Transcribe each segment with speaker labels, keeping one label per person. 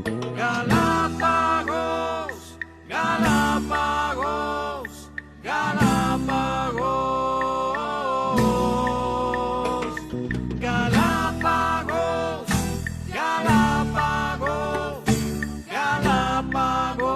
Speaker 1: Galapagos, Galapagos, Galapagos, Galapagos, Galapagos, Galapagos.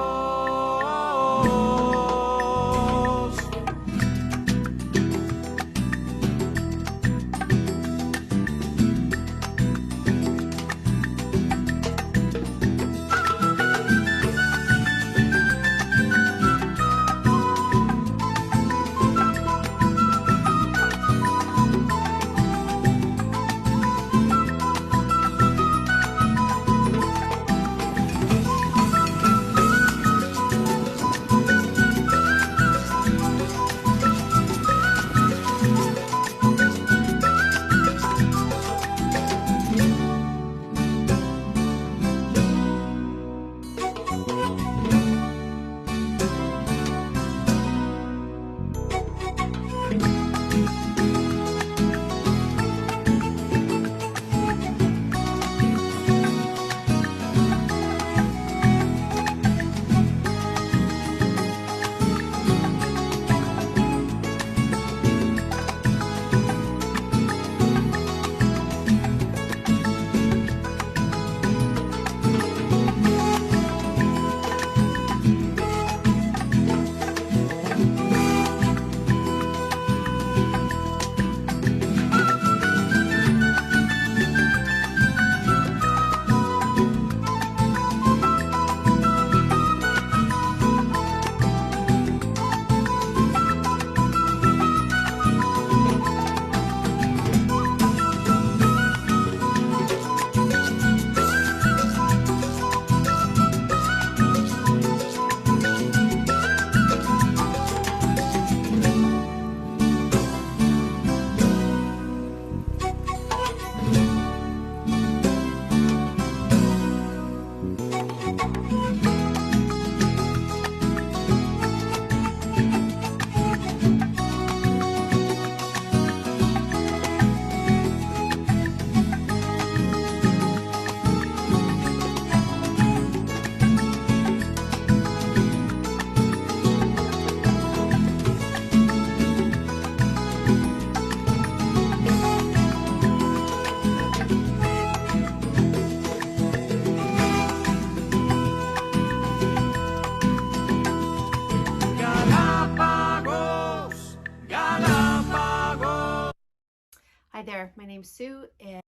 Speaker 2: Hi there, my name's Sue, and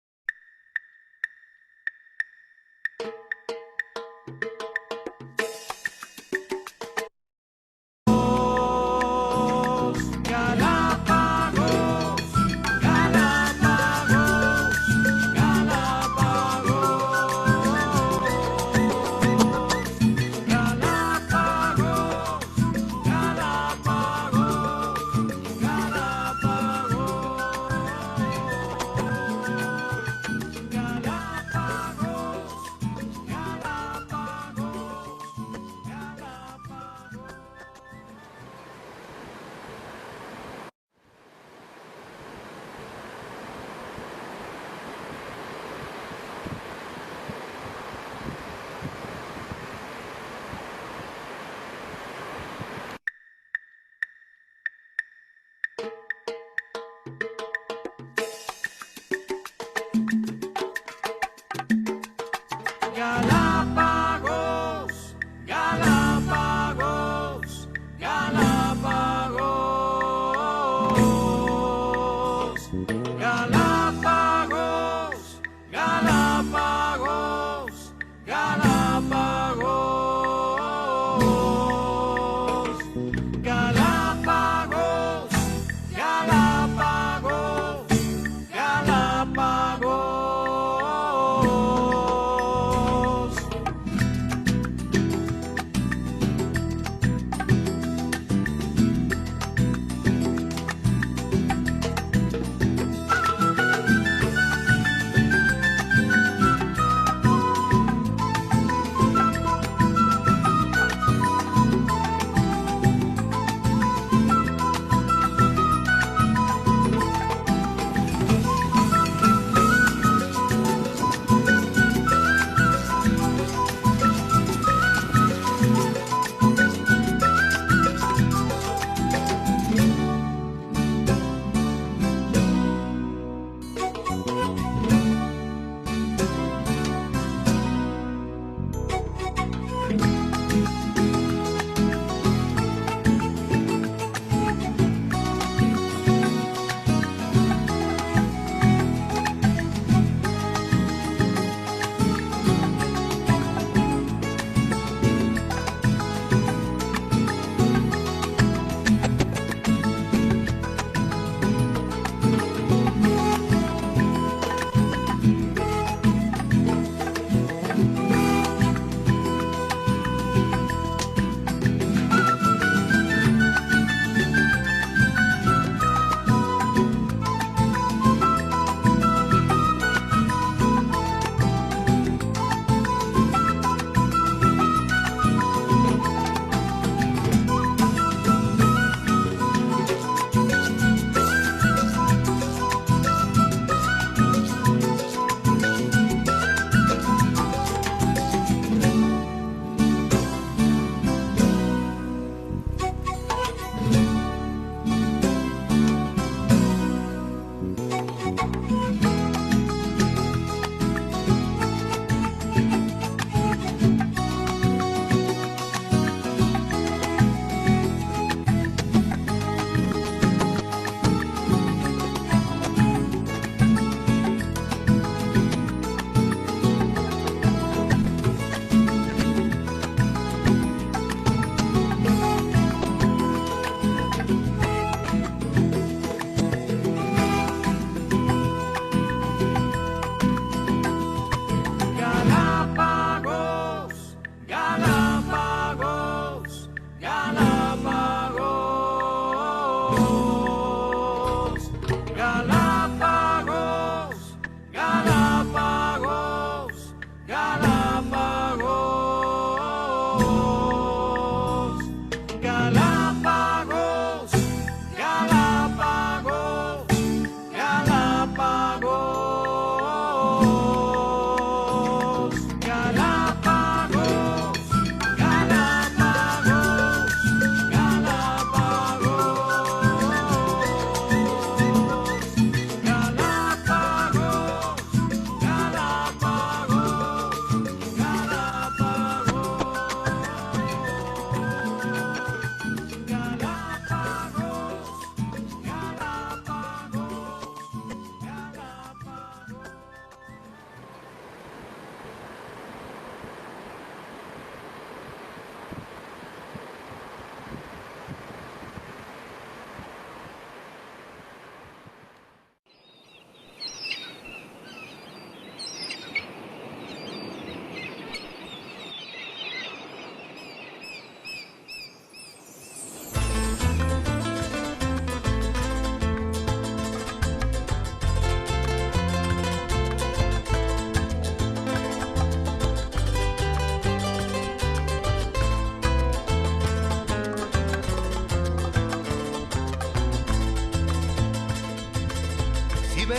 Speaker 1: Galapagos, Galapagos, Galapagos, Galapagos, Galapagos, Galapagos, Galapagos, Galapagos, Galapagos.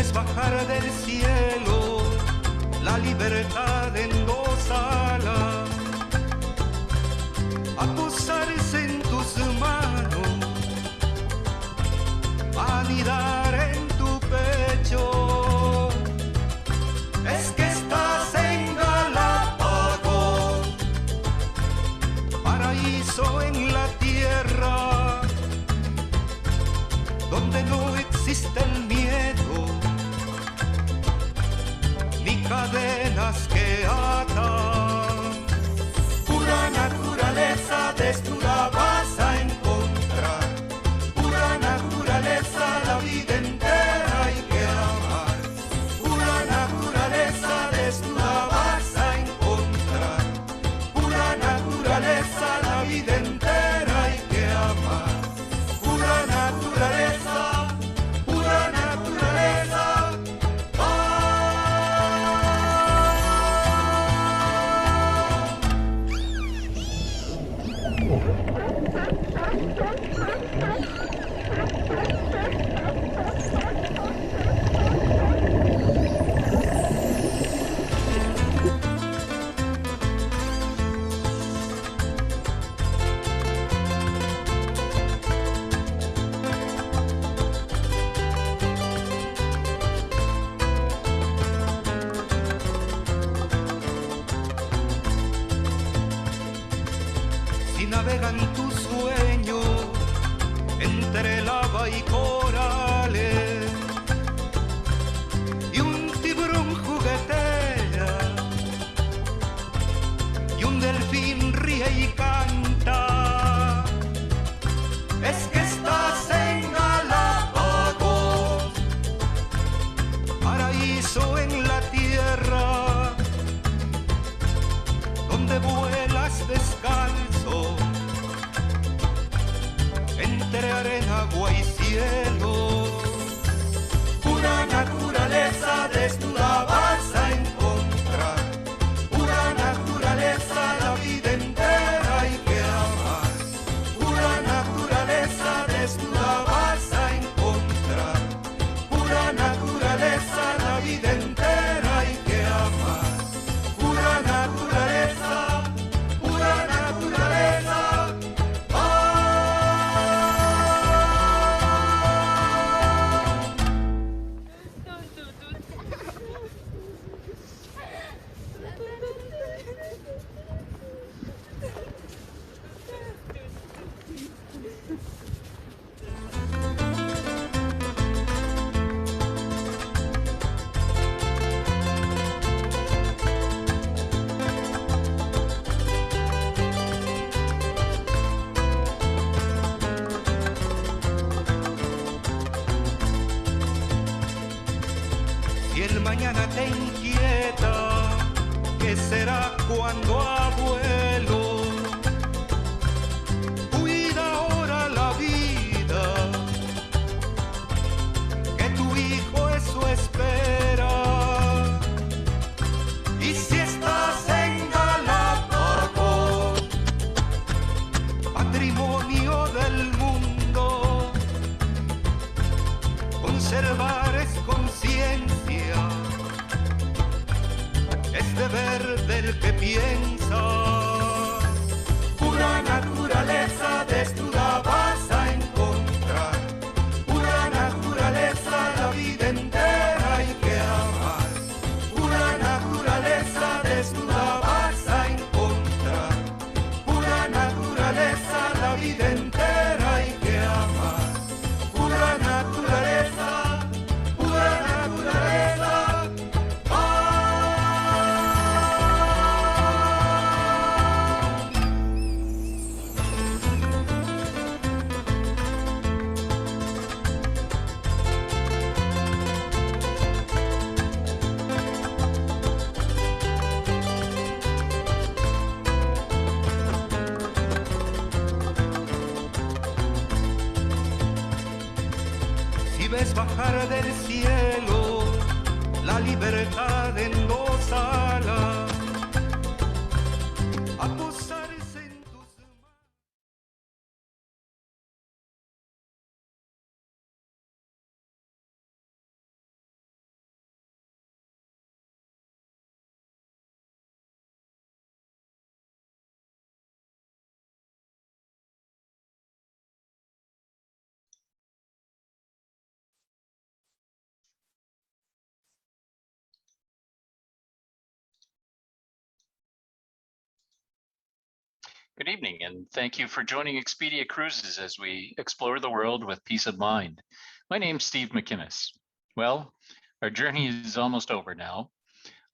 Speaker 3: ves bajar del cielo la libertad en dos alas, a posarse en tus manos, a anidar en tu pecho, es que estás en Galapagos, paraíso en la tierra, donde no existe el miedo, ni cadenas que atan. Pura naturaleza desnuda vas a encontrar, pura naturaleza la vida entera hay que amar. Pura naturaleza desnuda vas a encontrar, pura naturaleza la vida entera hay que amar. Pura naturaleza, pura naturaleza. Si navegan tus sueños entre lava y corales y un tiburón juguetea y un delfín ríe y canta, es que estás en Galapagos, paraíso en la tierra, donde vuelas descalzo entre arena, agua y cielo. Pura naturaleza desnuda vas a encontrar, pura naturaleza la vida entera hay que amar. Pura naturaleza desnuda vas a encontrar, pura naturaleza la vida entera hay que amar. Pura naturaleza, pura naturaleza. Si el mañana te inquieta, ¿qué será cuando abuelo? Cuida ahora la vida, que tu hijo eso espera. Y si estás en Galapagos, patrimonio del mundo, conservar es conciencia, es deber del que piensa. Pura naturaleza desnuda vas a encontrar, pura naturaleza la vida entera hay que amar. Pura naturaleza desnuda vas a encontrar, pura naturaleza la vida entera hay que amar. Pura naturaleza, pura naturaleza. Si ves bajar del cielo la libertad en dos alas,
Speaker 4: Good evening, and thank you for joining Expedia Cruises as we explore the world with peace of mind. My name's Steve McInnes. Well, our journey is almost over now.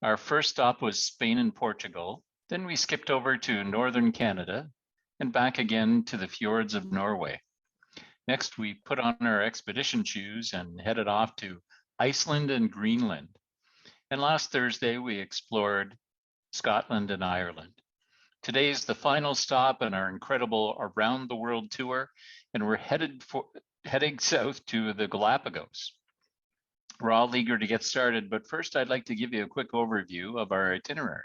Speaker 4: Our first stop was Spain and Portugal. Then we skipped over to northern Canada and back again to the fjords of Norway. Next, we put on our expedition shoes and headed off to Iceland and Greenland. And last Thursday, we explored Scotland and Ireland. Today is the final stop in our incredible around the world tour, and we're heading south to the Galapagos. We're all eager to get started, but first I'd like to give you a quick overview of our itinerary.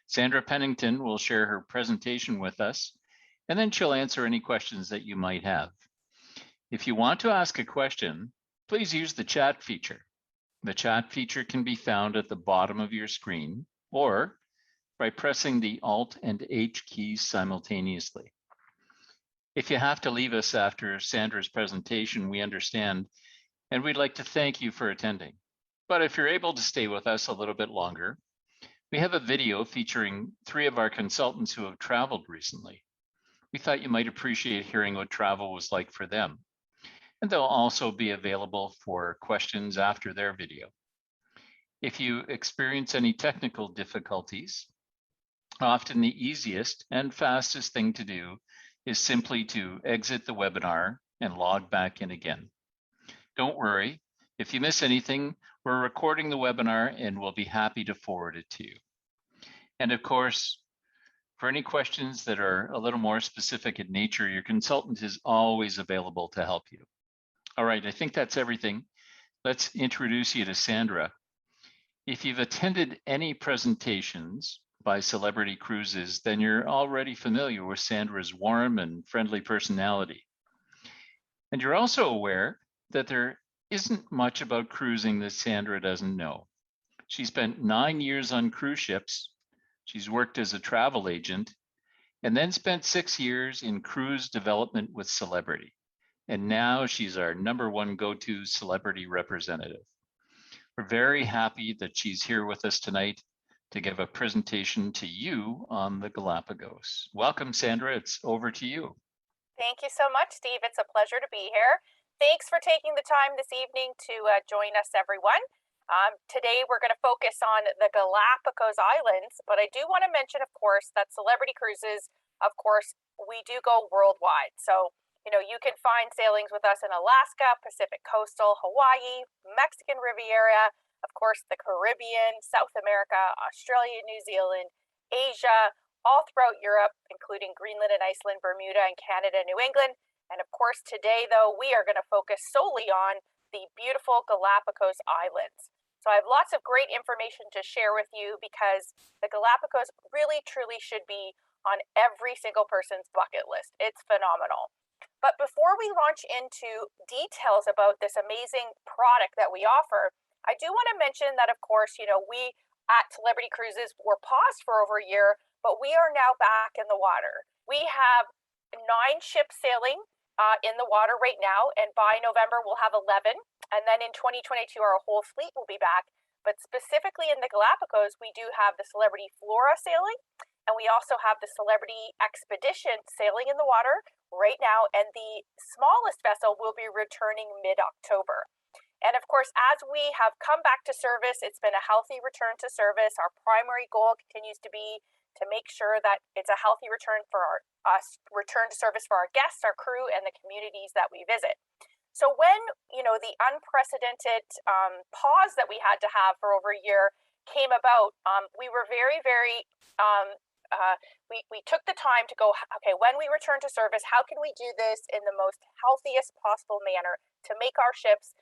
Speaker 4: Sandra Pennington will share her presentation with us, and then she'll answer any questions that you might have. If you want to ask a question, please use the chat feature. The chat feature can be found at the bottom of your screen, or by pressing the Alt and H keys simultaneously. If you have to leave us after Sandra's presentation, we understand, and we'd like to thank you for attending. But if you're able to stay with us a little bit longer, we have a video featuring 3 of our consultants who have traveled recently. We thought you might appreciate hearing what travel was like for them. And they'll also be available for questions after their video. If you experience any technical difficulties, often the easiest and fastest thing to do is simply to exit the webinar and log back in again. Don't worry, if you miss anything, we're recording the webinar and we'll be happy to forward it to you. And of course, for any questions that are a little more specific in nature, your consultant is always available to help you. All right, I think that's everything. Let's introduce you to Sandra. If you've attended any presentations by Celebrity Cruises, then you're already familiar with Sandra's warm and friendly personality. And you're also aware that there isn't much about cruising that Sandra doesn't know. She spent 9 years on cruise ships. She's worked as a travel agent and then spent 6 years in cruise development with Celebrity. And now she's our #1 go-to celebrity representative. We're very happy that she's here with us tonight to give a presentation to you on the Galapagos. Welcome, Sandra. It's over to you.
Speaker 5: Thank you so much, Steve. It's a pleasure to be here. Thanks for taking the time this evening to join us, everyone. Today, we're going to focus on the Galapagos Islands, but I do want to mention, of course, that Celebrity Cruises, of course, we do go worldwide. So, you can find sailings with us in Alaska, Pacific Coastal, Hawaii, Mexican Riviera, of course, the Caribbean, South America, Australia, New Zealand, Asia, all throughout Europe, including Greenland and Iceland, Bermuda and Canada, New England. And of course, today, though, we are going to focus solely on the beautiful Galapagos Islands. So I have lots of great information to share with you because the Galapagos really, truly should be on every single person's bucket list. It's phenomenal. But before we launch into details about this amazing product that we offer, I do want to mention that, of course, we at Celebrity Cruises were paused for over a year, but we are now back in the water. We have 9 ships sailing in the water right now, and by November we'll have 11, and then in 2022 our whole fleet will be back. But specifically in the Galapagos, we do have the Celebrity Flora sailing, and we also have the Celebrity Expedition sailing in the water right now, and the smallest vessel will be returning mid-October. And of course, as we have come back to service, it's been a healthy return to service. Our primary goal continues to be to make sure that it's a healthy return for us return to service for our guests, our crew, and the communities that we visit. So when the unprecedented pause that we had to have for over a year came about, we were very, very we took the time to go, okay, when we return to service, how can we do this in the most healthiest possible manner to make our ships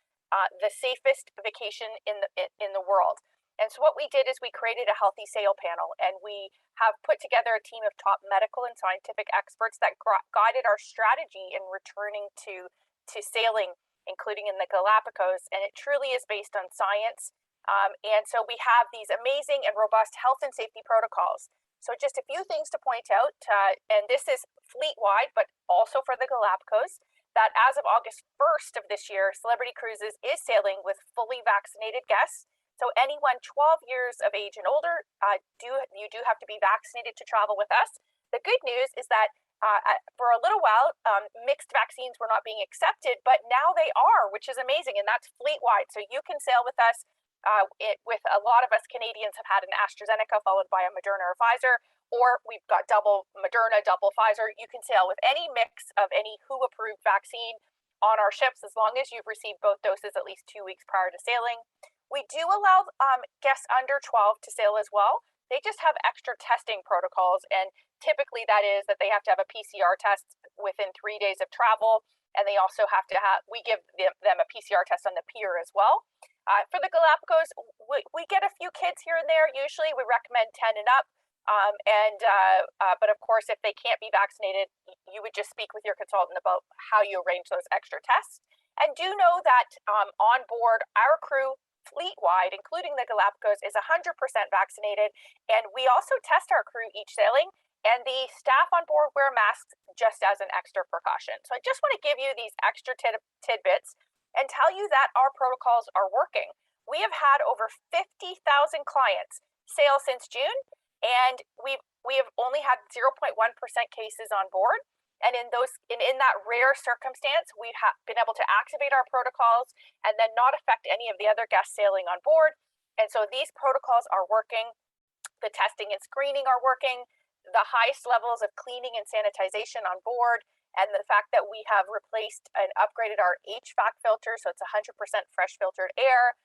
Speaker 5: the safest vacation in the world? And so what we did is we created a healthy sail panel, and we have put together a team of top medical and scientific experts that guided our strategy in returning to sailing, including in the Galapagos. And it truly is based on science. And so we have these amazing and robust health and safety protocols. So just a few things to point out, and this is fleet-wide, but also for the Galapagos, that as of August 1st of this year, Celebrity Cruises is sailing with fully vaccinated guests. So anyone 12 years of age and older, you do have to be vaccinated to travel with us. The good news is that for a little while, mixed vaccines were not being accepted, but now they are, which is amazing, and that's fleet-wide. So you can sail with us. With a lot of us Canadians have had an AstraZeneca followed by a Moderna or Pfizer, or we've got double Moderna, double Pfizer. You can sail with any mix of any WHO-approved vaccine on our ships as long as you've received both doses at least 2 weeks prior to sailing. We do allow guests under 12 to sail as well. They just have extra testing protocols, and typically that is that they have to have a PCR test within 3 days of travel, and they also have to have, we give them a PCR test on the pier as well. For the Galapagos, we get a few kids here and there. Usually we recommend 10 and up. But of course, if they can't be vaccinated, you would just speak with your consultant about how you arrange those extra tests. And do know that on board, our crew fleet-wide, including the Galapagos, is 100% vaccinated. And we also test our crew each sailing, and the staff on board wear masks just as an extra precaution. So I just want to give you these extra tidbits and tell you that our protocols are working. We have had over 50,000 clients sail since June, and we have only had 0.1% cases on board. And in that rare circumstance, we've been able to activate our protocols and then not affect any of the other guests sailing on board. And so these protocols are working. The testing and screening are working. The highest levels of cleaning and sanitization on board, and the fact that we have replaced and upgraded our HVAC filter, so it's 100% fresh filtered air.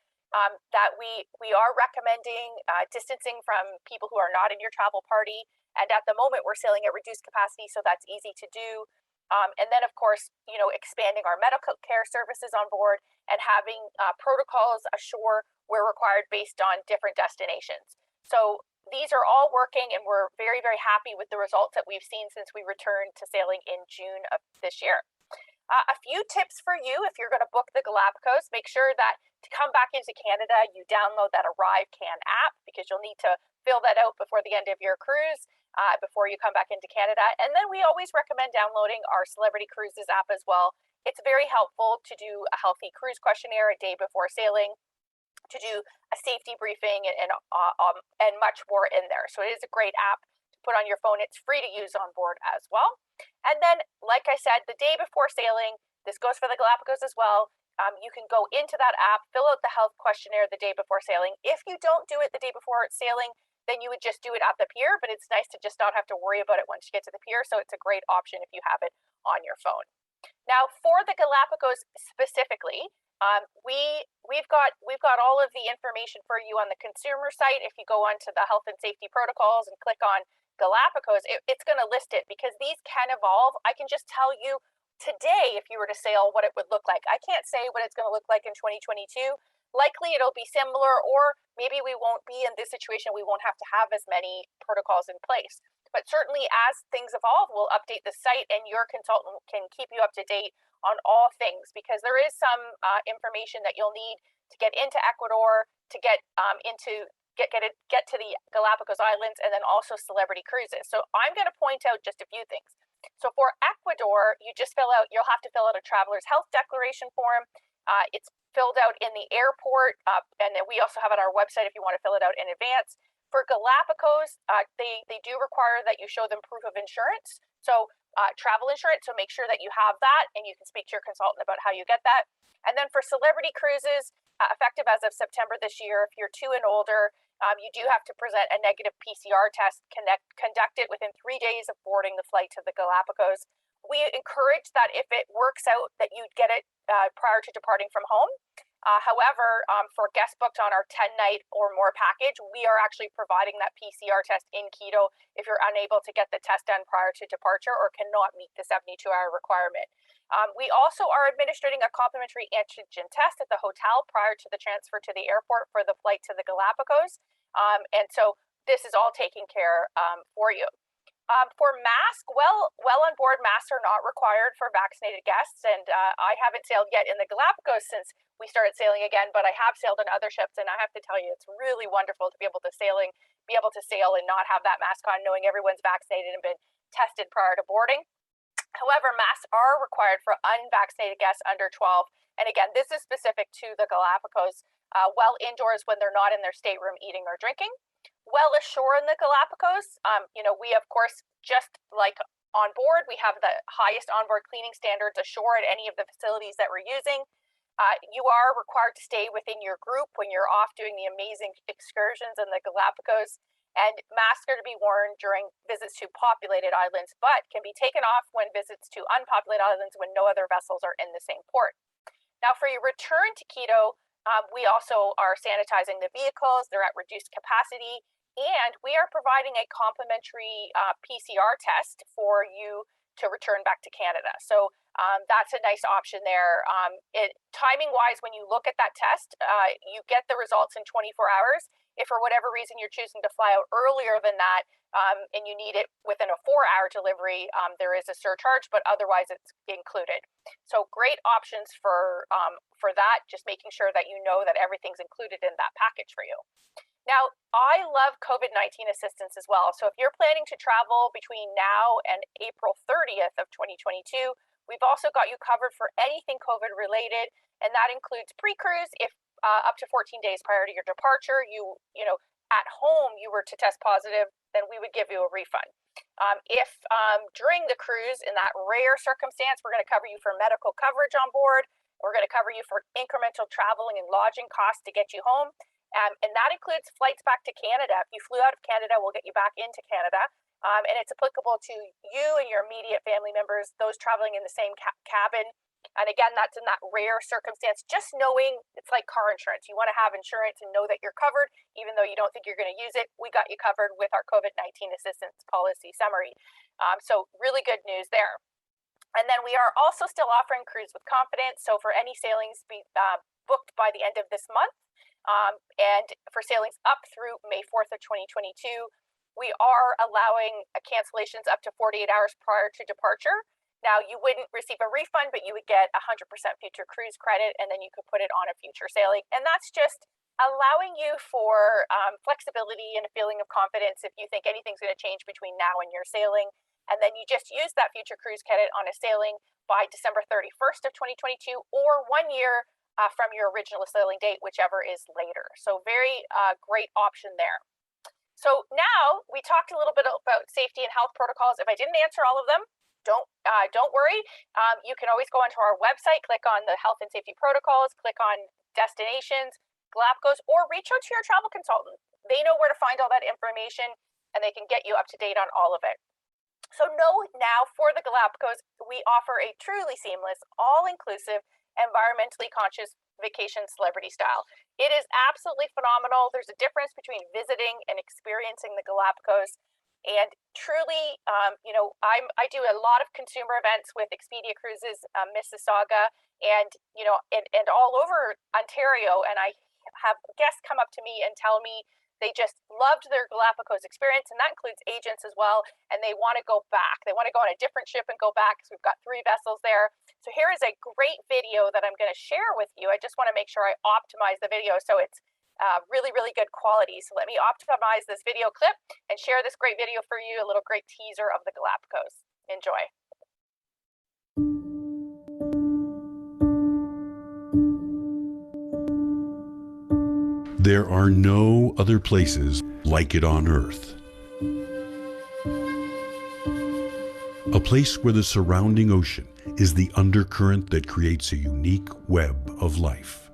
Speaker 5: That we are recommending distancing from people who are not in your travel party. And at the moment, we're sailing at reduced capacity, so that's easy to do. And then, of course, expanding our medical care services on board and having protocols ashore where required based on different destinations. So these are all working, and we're very, very happy with the results that we've seen since we returned to sailing in June of this year. A few tips for you if you're going to book the Galapagos. Make sure that to come back into Canada, you download that ArriveCan app, because you'll need to fill that out before the end of your cruise, before you come back into Canada. And then we always recommend downloading our Celebrity Cruises app as well. It's very helpful to do a healthy cruise questionnaire a day before sailing, to do a safety briefing, and much more in there. So it is a great app to put on your phone. It's free to use on board as well. And then, like I said, the day before sailing, this goes for the Galapagos as well. You can go into that app, fill out the health questionnaire the day before sailing. If you don't do it the day before sailing, then you would just do it at the pier, but it's nice to just not have to worry about it once you get to the pier. So it's a great option if you have it on your phone. Now, for the Galapagos specifically, we've got all of the information for you on the consumer site. If you go onto the health and safety protocols and click on Galapagos, it's going to list it, because these can evolve. I can just tell you today, if you were to sail, what it would look like. I can't say what it's going to look like in 2022. Likely it'll be similar, or maybe we won't be in this situation. We won't have to have as many protocols in place. But certainly as things evolve, we'll update the site, and your consultant can keep you up to date on all things, because there is some information that you'll need to get into Ecuador, to get to the Galapagos Islands, and then also Celebrity Cruises. So I'm going to point out just a few things. So for Ecuador, you'll have to fill out a traveler's health declaration form. It's filled out in the airport, and then we also have it on our website if you want to fill it out in advance. For Galapagos, they do require that you show them proof of insurance, so travel insurance. So make sure that you have that, and you can speak to your consultant about how you get that. And then for Celebrity Cruises, effective as of September this year, if you're 2 and older, you do have to present a negative PCR test conducted within 3 days of boarding the flight to the Galapagos. We encourage that if it works out, that you'd get it prior to departing from home. However, for guests booked on our 10-night or more package, we are actually providing that PCR test in Quito if you're unable to get the test done prior to departure or cannot meet the 72-hour requirement. We also are administering a complimentary antigen test at the hotel prior to the transfer to the airport for the flight to the Galapagos. And so this is all taken care for you. For masks, well on board, masks are not required for vaccinated guests, and I haven't sailed yet in the Galapagos since we started sailing again, but I have sailed on other ships, and I have to tell you, it's really wonderful to be able to sail and not have that mask on, knowing everyone's vaccinated and been tested prior to boarding. However, masks are required for unvaccinated guests under 12, and again, this is specific to the Galapagos, while indoors when they're not in their stateroom eating or drinking. well ashore in the Galapagos. We, of course, just like on board, we have the highest onboard cleaning standards ashore at any of the facilities that we're using. You are required to stay within your group when you're off doing the amazing excursions in the Galapagos, and masks are to be worn during visits to populated islands, but can be taken off when visits to unpopulated islands when no other vessels are in the same port. Now, for your return to Quito, we also are sanitizing the vehicles. They're at reduced capacity, and we are providing a complimentary PCR test for you to return back to Canada. So that's a nice option there. Timing-wise, when you look at that test, you get the results in 24 hours. If for whatever reason you're choosing to fly out earlier than that, and you need it within a 4-hour delivery, there is a surcharge, but otherwise it's included. So great options for that, just making sure that you know that everything's included in that package for you. Now, I love COVID-19 assistance as well. So if you're planning to travel between now and April 30th of 2022, we've also got you covered for anything COVID related, and that includes pre-cruise. If up to 14 days prior to your departure, you at home you were to test positive, then we would give you a refund. If during the cruise, in that rare circumstance, we're going to cover you for medical coverage on board. We're going to cover you for incremental traveling and lodging costs to get you home. And that includes flights back to Canada. If you flew out of Canada, we'll get you back into Canada. And it's applicable to you and your immediate family members, those traveling in the same cabin. And again, that's in that rare circumstance. Just knowing it's like car insurance. You want to have insurance and know that you're covered, even though you don't think you're going to use it. We got you covered with our COVID-19 assistance policy summary. So really good news there. And then we are also still offering Cruise with Confidence. So for any sailings booked by the end of this month, and for sailings up through May 4th of 2022, we are allowing cancellations up to 48 hours prior to departure. Now, you wouldn't receive a refund, but you would get 100% future cruise credit, and then you could put it on a future sailing. And that's just allowing you for flexibility and a feeling of confidence if you think anything's going to change between now and your sailing. And then you just use that future cruise credit on a sailing by December 31st of 2022, or 1 year from your original sailing date, whichever is later. So very great option there. So now we talked a little bit about safety and health protocols. If I didn't answer all of them, don't worry. You can always go onto our website, click on the health and safety protocols, click on destinations, Galapagos, or reach out to your travel consultant. They know where to find all that information, and they can get you up to date on all of it. So know now for the Galapagos, we offer a truly seamless, all-inclusive, environmentally conscious vacation celebrity style. It is absolutely phenomenal. There's a difference between visiting and experiencing the Galapagos. And truly, I do a lot of consumer events with Expedia Cruises, Mississauga, and all over Ontario. And I have guests come up to me and tell me they just loved their Galapagos experience, and that includes agents as well. And they want to go back. They want to go on a different ship and go back, because we've got 3 vessels there. So here is a great video that I'm going to share with you. I just want to make sure I optimize the video so it's really, really good quality. So let me optimize this video clip and share this great video for you, a little great teaser of the Galapagos. Enjoy.
Speaker 6: There are no other places like it on Earth. A place where the surrounding ocean is the undercurrent that creates a unique web of life.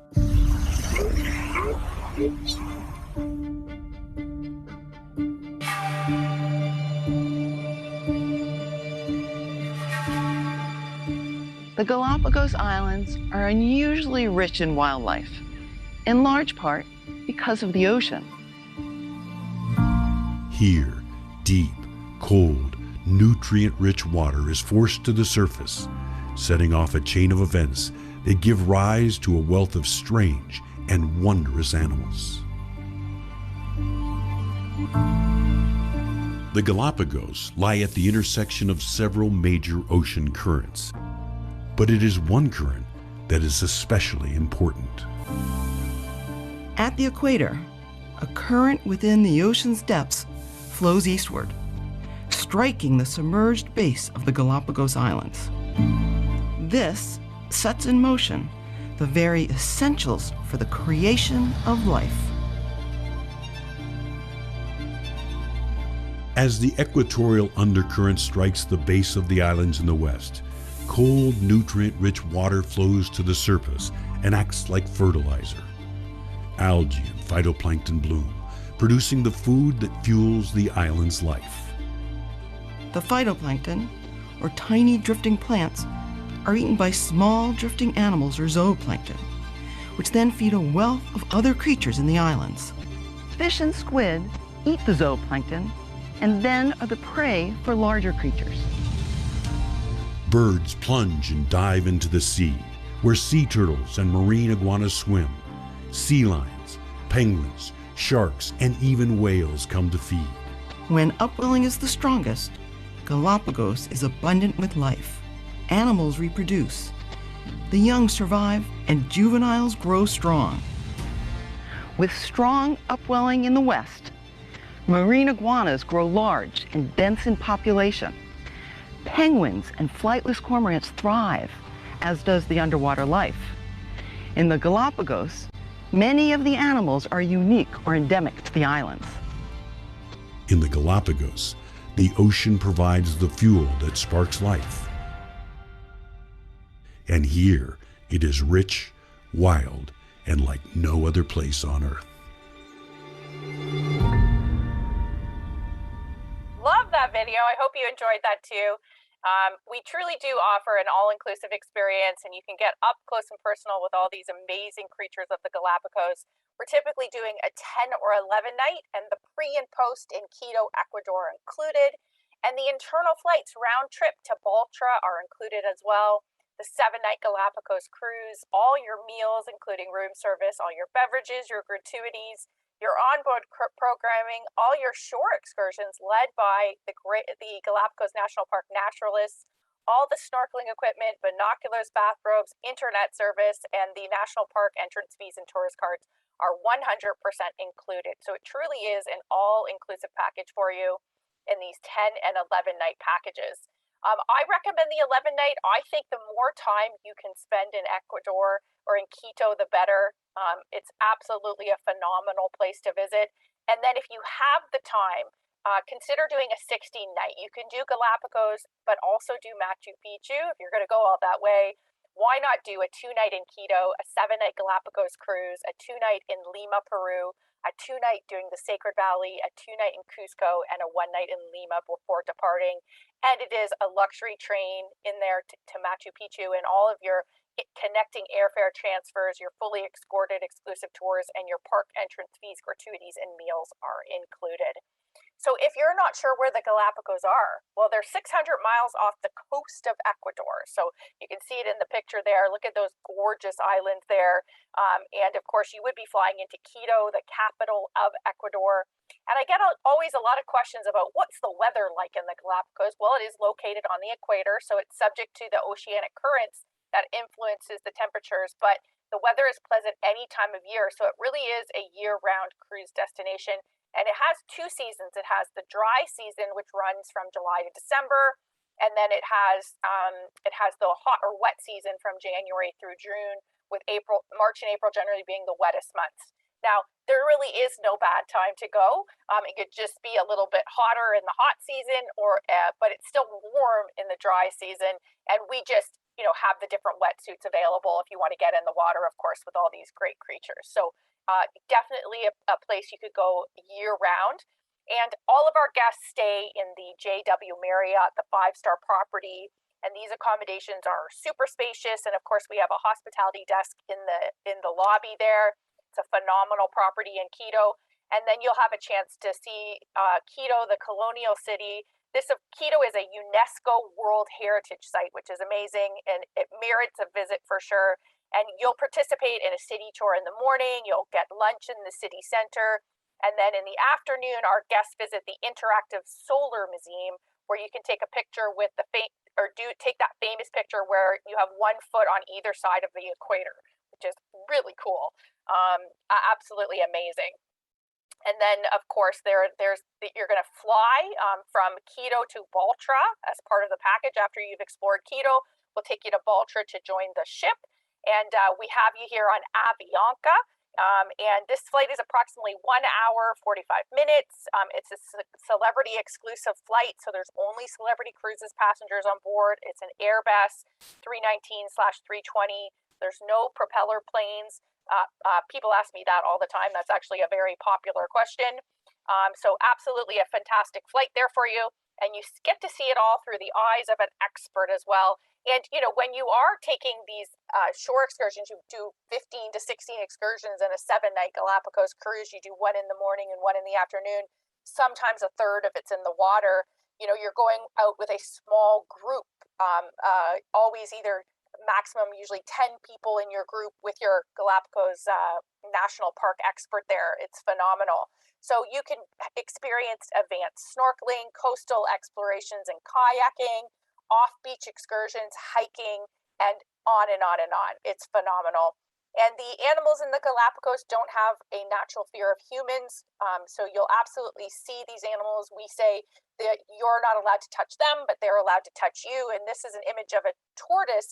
Speaker 7: The Galapagos Islands are unusually rich in wildlife, in large part because of the ocean.
Speaker 6: Here, deep, cold, nutrient-rich water is forced to the surface, setting off a chain of events that give rise to a wealth of strange and wondrous animals. The Galapagos lie at the intersection of several major ocean currents, but it is one current that is especially important.
Speaker 8: At the equator, a current within the ocean's depths flows eastward, striking the submerged base of the Galapagos Islands. This sets in motion the very essentials for the creation of life.
Speaker 6: As the equatorial undercurrent strikes the base of the islands in the west, cold, nutrient-rich water flows to the surface and acts like fertilizer. Algae and phytoplankton bloom, producing the food that fuels the island's life.
Speaker 8: The phytoplankton, or tiny drifting plants, are eaten by small drifting animals or zooplankton, which then feed a wealth of other creatures in the islands.
Speaker 7: Fish and squid eat the zooplankton and then are the prey for larger creatures.
Speaker 6: Birds plunge and dive into the sea, where sea turtles and marine iguanas swim. Sea lions, penguins, sharks, and even whales come to feed.
Speaker 8: When upwelling is the strongest, Galapagos is abundant with life. Animals reproduce. The young survive and juveniles grow strong.
Speaker 7: With strong upwelling in the west, marine iguanas grow large and dense in population. Penguins and flightless cormorants thrive, as does the underwater life. In the Galapagos, many of the animals are unique or endemic to the islands.
Speaker 6: In the Galapagos, the ocean provides the fuel that sparks life. And here, it is rich, wild, and like no other place on Earth.
Speaker 5: Love that video. I hope you enjoyed that too. We truly do offer an all-inclusive experience, and you can get up close and personal with all these amazing creatures of the Galapagos. We're typically doing a 10 or 11 night, and the pre and post in Quito, Ecuador included. And the internal flights round trip to Baltra are included as well. The 7-night Galapagos cruise, all your meals, including room service, all your beverages, your gratuities, your onboard programming, all your shore excursions led by the Galapagos National Park naturalists, all the snorkeling equipment, binoculars, bathrobes, internet service, and the national park entrance fees and tourist cards are 100% included. So it truly is an all-inclusive package for you in these 10 and 11 night packages. I recommend the 11 night. I think the more time you can spend in Ecuador or in Quito, the better. It's absolutely a phenomenal place to visit. And then if you have the time, consider doing a 16 night. You can do Galapagos, but also do Machu Picchu if you're going to go all that way. Why not do a 2-night in Quito, a 7-night Galapagos cruise, a 2-night in Lima, Peru, a 2-night doing the Sacred Valley, a 2-night in Cusco, and a 1-night in Lima before departing. And it is a luxury train in there to Machu Picchu, and all of your connecting airfare transfers, your fully escorted exclusive tours, and your park entrance fees, gratuities, and meals are included. So if you're not sure where the Galapagos are, well, they're 600 miles off the coast of Ecuador. So you can see it in the picture there. Look at those gorgeous islands there. And of course, you would be flying into Quito, the capital of Ecuador. And I get always a lot of questions about what's the weather like in the Galapagos. Well, it is located on the equator, so it's subject to the oceanic currents that influences the temperatures, but the weather is pleasant any time of year. So it really is a year-round cruise destination. And it has 2 seasons. It has the dry season, which runs from July to December, and then it has the hot or wet season from January through June, with March and April generally being the wettest months. Now, there really is no bad time to go. It could just be a little bit hotter in the hot season, but it's still warm in the dry season. And we just, have the different wetsuits available if you want to get in the water, of course, with all these great creatures. So definitely a place you could go year round. And all of our guests stay in the JW Marriott, the 5-star property. And these accommodations are super spacious. And of course, we have a hospitality desk in the lobby there. It's a phenomenal property in Quito. And then you'll have a chance to see Quito, the colonial city. Quito is a UNESCO World Heritage Site, which is amazing, and it merits a visit for sure. And you'll participate in a city tour in the morning. You'll get lunch in the city center. And then in the afternoon, our guests visit the Interactive Solar Museum, where you can take a picture with take that famous picture where you have 1 foot on either side of the equator, which is really cool. Absolutely amazing. And then, of course, you're going to fly from Quito to Baltra as part of the package. After you've explored Quito, we'll take you to Baltra to join the ship. And we have you here on Avianca. And this flight is approximately 1 hour, 45 minutes. It's a celebrity exclusive flight, so there's only Celebrity Cruises passengers on board. It's an Airbus 319/320. There's no propeller planes. People ask me that all the time. That's actually a very popular question. So absolutely a fantastic flight there for you. And you get to see it all through the eyes of an expert as well. And, when you are taking these shore excursions, you do 15 to 16 excursions in a 7-night Galapagos cruise. You do one in the morning and one in the afternoon. Sometimes a third if it's in the water. You're going out with a small group, always either maximum, usually 10 people in your group with your Galapagos National Park expert there. It's phenomenal. So you can experience advanced snorkeling, coastal explorations and kayaking, off-beach excursions, hiking, and on and on and on. It's phenomenal. And the animals in the Galapagos don't have a natural fear of humans. So you'll absolutely see these animals. We say that you're not allowed to touch them, but they're allowed to touch you. And this is an image of a tortoise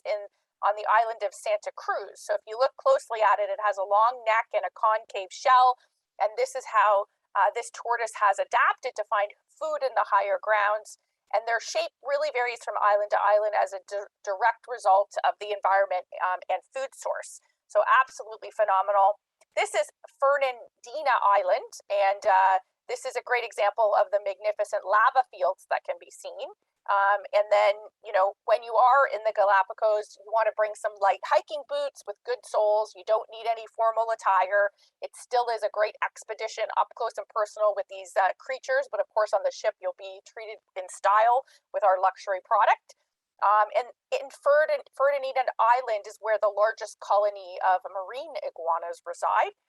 Speaker 5: on the island of Santa Cruz. So if you look closely at it, it has a long neck and a concave shell. And this is how this tortoise has adapted to find food in the higher grounds. And their shape really varies from island to island as a direct result of the environment and food source. So absolutely phenomenal. This is Fernandina Island, and this is a great example of the magnificent lava fields that can be seen. And then, when you are in the Galapagos, you want to bring some light hiking boots with good soles. You don't need any formal attire. It still is a great expedition up close and personal with these creatures. But of course, on the ship, you'll be treated in style with our luxury product. And in Ferdinand Island is where the largest colony of marine iguanas reside.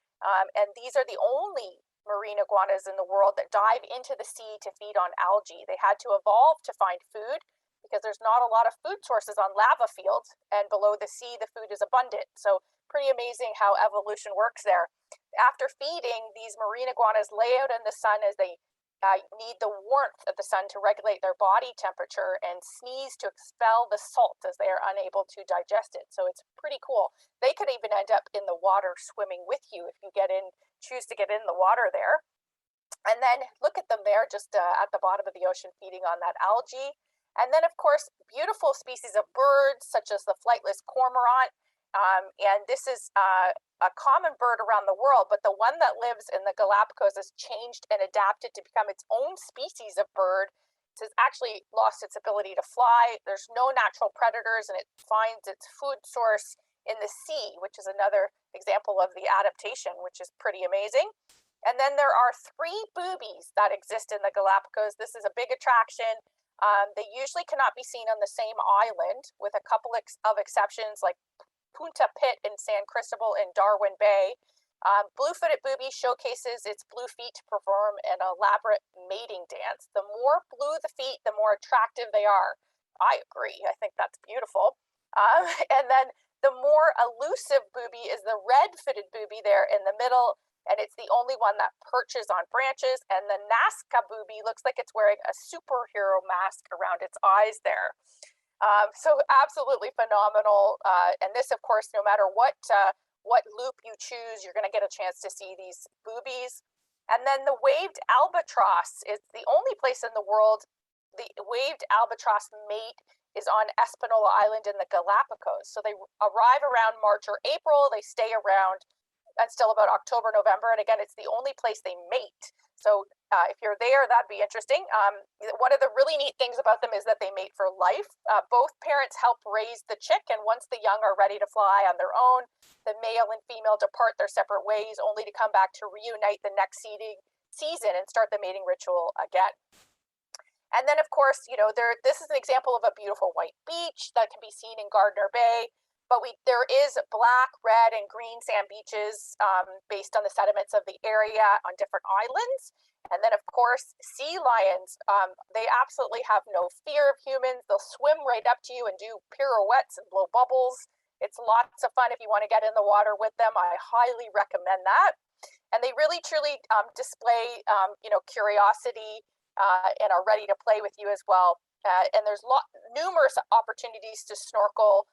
Speaker 5: And these are the only marine iguanas in the world that dive into the sea to feed on algae. They had to evolve to find food because there's not a lot of food sources on lava fields, and below the sea, the food is abundant. So pretty amazing how evolution works there. After feeding, these marine iguanas lay out in the sun as they need the warmth of the sun to regulate their body temperature and sneeze to expel the salt as they are unable to digest it. So it's pretty cool. They could even end up in the water swimming with you if you choose to get in the water there. And then look at them there just at the bottom of the ocean feeding on that algae. And then, of course, beautiful species of birds such as the flightless cormorant. And this is a common bird around the world, but the one that lives in the Galapagos has changed and adapted to become its own species of bird. It's actually lost its ability to fly. There's no natural predators, and it finds its food source in the sea, which is another example of the adaptation, which is pretty amazing. And then there are 3 boobies that exist in the Galapagos. This is a big attraction. They usually cannot be seen on the same island, with a couple of exceptions like Punta Pit in San Cristobal in Darwin Bay. Blue-footed booby showcases its blue feet to perform an elaborate mating dance. The more blue the feet, the more attractive they are. I agree. I think that's beautiful. And then the more elusive booby is the red-footed booby there in the middle, and it's the only one that perches on branches. And the Nazca booby looks like it's wearing a superhero mask around its eyes there. So absolutely phenomenal. And this, of course, no matter what loop you choose, you're going to get a chance to see these boobies. And then the waved albatross is the only place in the world. The waved albatross mate is on Espanola Island in the Galapagos. So they arrive around March or April. They stay around until about October, November. And again, it's the only place they mate. So if you're there, that'd be interesting. One of the really neat things about them is that they mate for life. Both parents help raise the chick, and once the young are ready to fly on their own, the male and female depart their separate ways, only to come back to reunite the next season and start the mating ritual again. And then, of course, this is an example of a beautiful white beach that can be seen in Gardner Bay. But there is black, red, and green sand beaches based on the sediments of the area on different islands. And then, of course, sea lions, they absolutely have no fear of humans. They'll swim right up to you and do pirouettes and blow bubbles. It's lots of fun if you want to get in the water with them. I highly recommend that. And they really, truly display, curiosity and are ready to play with you as well. And there's numerous opportunities to snorkel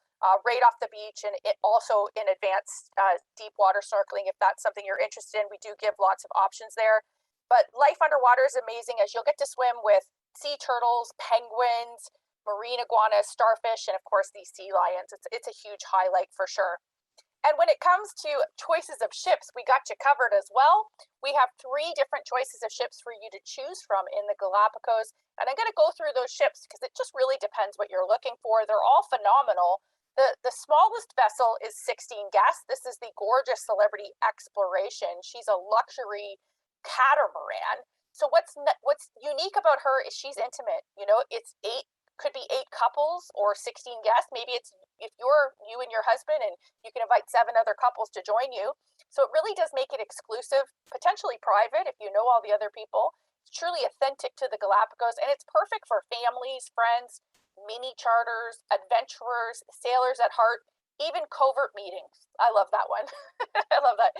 Speaker 5: right off the beach, and it also in advanced deep water snorkeling. If that's something you're interested in, we do give lots of options there. But life underwater is amazing, as you'll get to swim with sea turtles, penguins, marine iguanas, starfish, and of course these sea lions. It's a huge highlight for sure. And when it comes to choices of ships, we got you covered as well. We have 3 different choices of ships for you to choose from in the Galapagos. And I'm going to go through those ships because it just really depends what you're looking for. They're all phenomenal. The smallest vessel is 16 guests. This is the gorgeous Celebrity Exploration. She's a luxury catamaran. So what's unique about her is she's intimate. You know, it's 8, could be 8 couples or 16 guests. Maybe it's if you and your husband, and you can invite 7 other couples to join you. So it really does make it exclusive, potentially private if you know all the other people. It's truly authentic to the Galapagos, and it's perfect for families, friends, mini charters, adventurers, sailors at heart, even covert meetings. I love that one. I love that.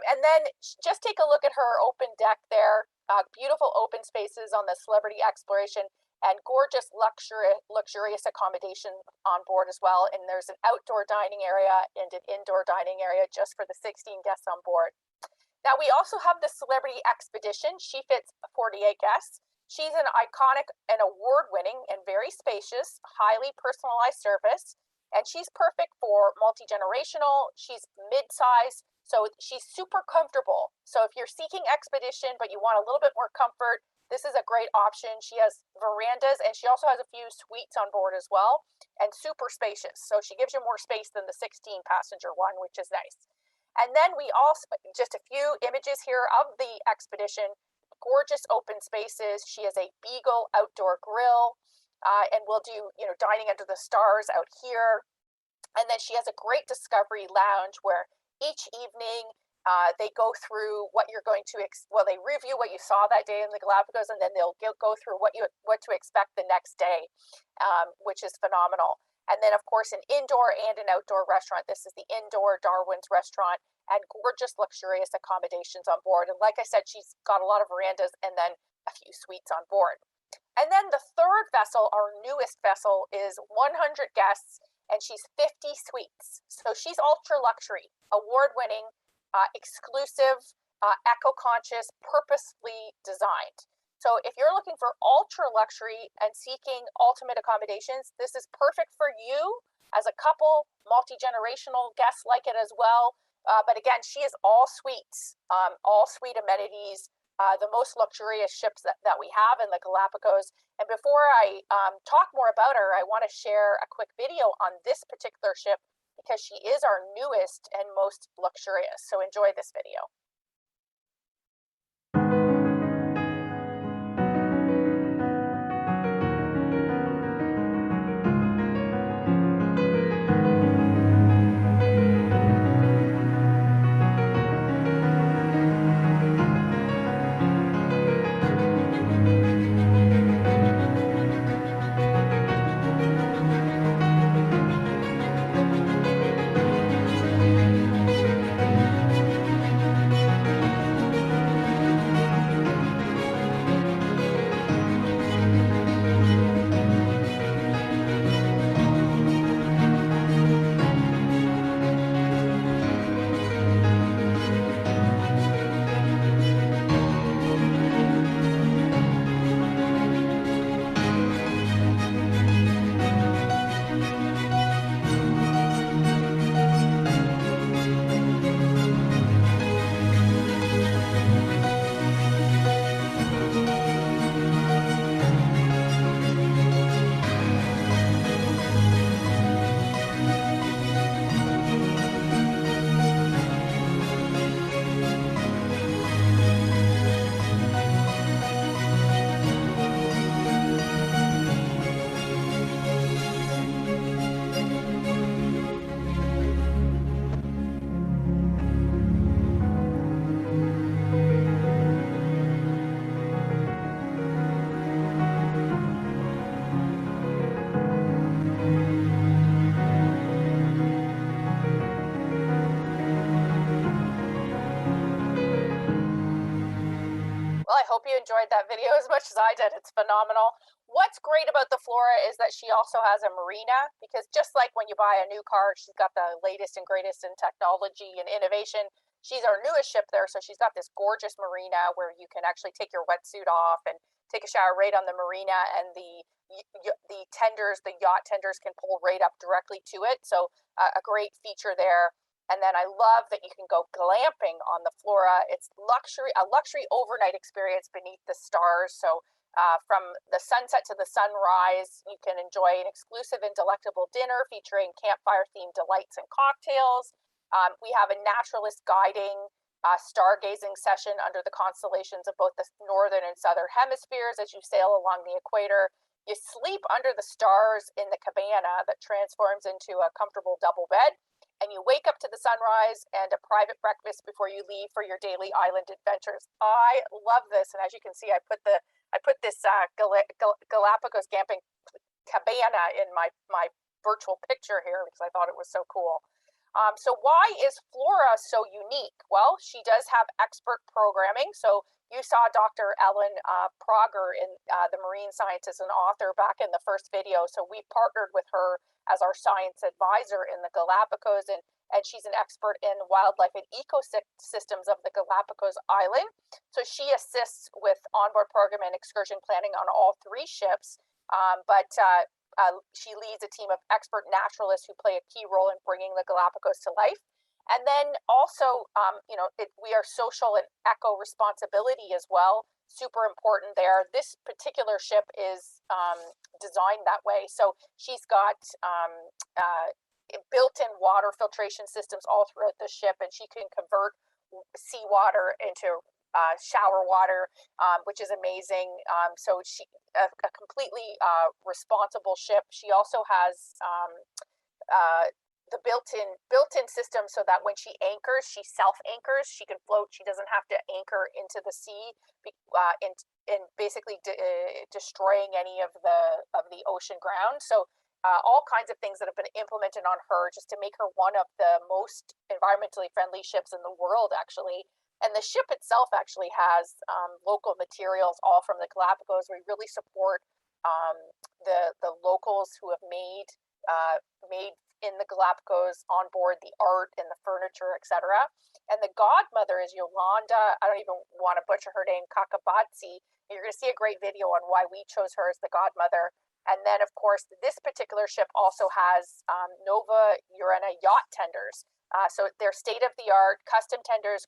Speaker 5: And then just take a look at her open deck there. Beautiful open spaces on the Celebrity Exploration, and gorgeous luxurious accommodation on board as well. And there's an outdoor dining area and an indoor dining area just for the 16 guests on board. Now we also have the Celebrity Expedition. She fits 48 guests. She's an iconic and award-winning and very spacious, highly personalized service. And she's perfect for multi-generational. She's mid-size, so she's super comfortable. So if you're seeking expedition, but you want a little bit more comfort, this is a great option. She has verandas, and she also has a few suites on board as well, and super spacious. So she gives you more space than the 16-passenger one, which is nice. And then we also, just a few images here of the expedition, gorgeous open spaces. She has a Beagle outdoor grill, and we'll do, dining under the stars out here. And then she has a great discovery lounge where each evening they go through what you're going to, they review what you saw that day in the Galapagos, and then they'll go through what to expect the next day, which is phenomenal. And then, of course, an indoor and an outdoor restaurant. This is the indoor Darwin's restaurant, and gorgeous, luxurious accommodations on board. And like I said, she's got a lot of verandas and then a few suites on board. And then the third vessel, our newest vessel, is 100 guests, and she's 50 suites. So she's ultra luxury, award-winning, exclusive, eco-conscious, purposefully designed. So if you're looking for ultra luxury and seeking ultimate accommodations, this is perfect for you as a couple. Multi-generational guests like it as well. But again, she is all suites, all suite amenities, the most luxurious ships that we have in the Galapagos. And before I talk more about her, I want to share a quick video on this particular ship because she is our newest and most luxurious. So enjoy this video. enjoyed that video as much as I did. It's phenomenal. What's great about the Flora is that she also has a marina, because just like when you buy a new car, she's got the latest and greatest in technology and innovation. She's our newest ship there, so she's got this gorgeous marina where you can actually take your wetsuit off and take a shower right on the marina, and the tenders, the yacht tenders, can pull right up directly to it. So a great feature there. And then I love that you can go glamping on the Flora. It's a luxury overnight experience beneath the stars. So from the sunset to the sunrise, you can enjoy an exclusive and delectable dinner featuring campfire-themed delights and cocktails. We have a naturalist guiding stargazing session under the constellations of both the northern and southern hemispheres as you sail along the equator. You sleep under the stars in the cabana that transforms into a comfortable double bed. And you wake up to the sunrise and a private breakfast before you leave for your daily island adventures. I love this, and as you can see, I put this Galapagos camping cabana in my virtual picture here because I thought it was so cool. So why is Flora so unique? Well, she does have expert programming. So you saw Dr. Ellen Prager, in the marine scientist and author, back in the first video. So we partnered with her as our science advisor in the Galapagos, and she's an expert in wildlife and ecosystems of the Galapagos Island. So she assists with onboard program and excursion planning on all three ships, but she leads a team of expert naturalists who play a key role in bringing the Galapagos to life. And then also, we are social and eco responsibility as well. Super important there. This particular ship is designed that way. So she's got built-in water filtration systems all throughout the ship, and she can convert seawater into shower water, which is amazing. So she a completely responsible ship. She also has the built-in system so that when she anchors, she self-anchors. She can float. She doesn't have to anchor into the sea, in basically destroying any of the ocean ground. So all kinds of things that have been implemented on her just to make her one of the most environmentally friendly ships in the world, actually. And the ship itself actually has local materials, all from the Galapagos. We really support the locals who have made in the Galapagos on board the art and the furniture, etc. And the godmother is Yolanda. I don't even want to butcher her name, Kakabatsi. You're going to see a great video on why we chose her as the godmother. And then, of course, this particular ship also has Nova Urena yacht tenders. So they're state-of-the-art custom tenders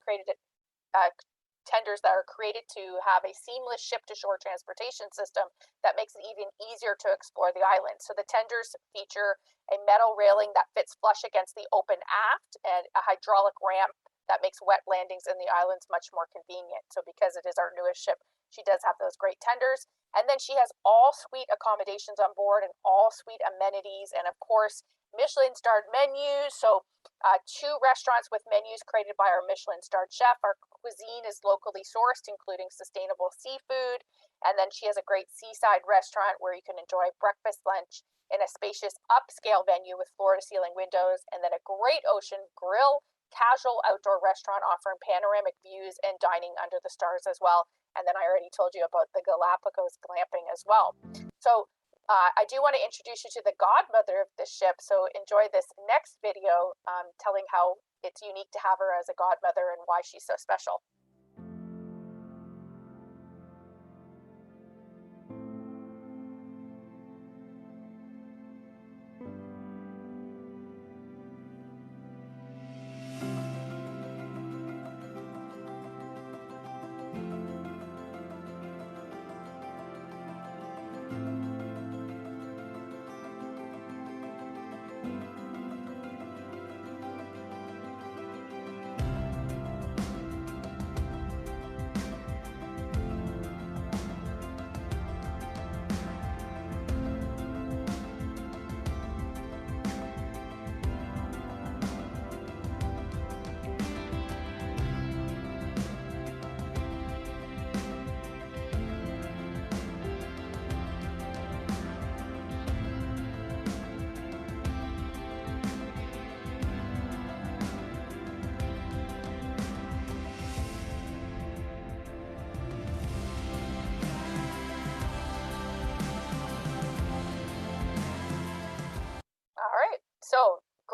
Speaker 5: tenders that are created to have a seamless ship-to-shore transportation system that makes it even easier to explore the island. So the tenders feature a metal railing that fits flush against the open aft and a hydraulic ramp that makes wet landings in the islands much more convenient. So because it is our newest ship, she does have those great tenders. And then she has all suite accommodations on board and all suite amenities, and of course, Michelin-starred menus. So 2 restaurants with menus created by our Michelin-starred chef. Our cuisine is locally sourced, including sustainable seafood. And then she has a great seaside restaurant where you can enjoy breakfast, lunch in a spacious upscale venue with floor-to-ceiling windows, and then a great ocean grill, casual outdoor restaurant offering panoramic views and dining under the stars as well. And then I already told you about the Galapagos glamping as well. So I do want to introduce you to the godmother of this ship. So enjoy this next video telling how it's unique to have her as a godmother and why she's so special.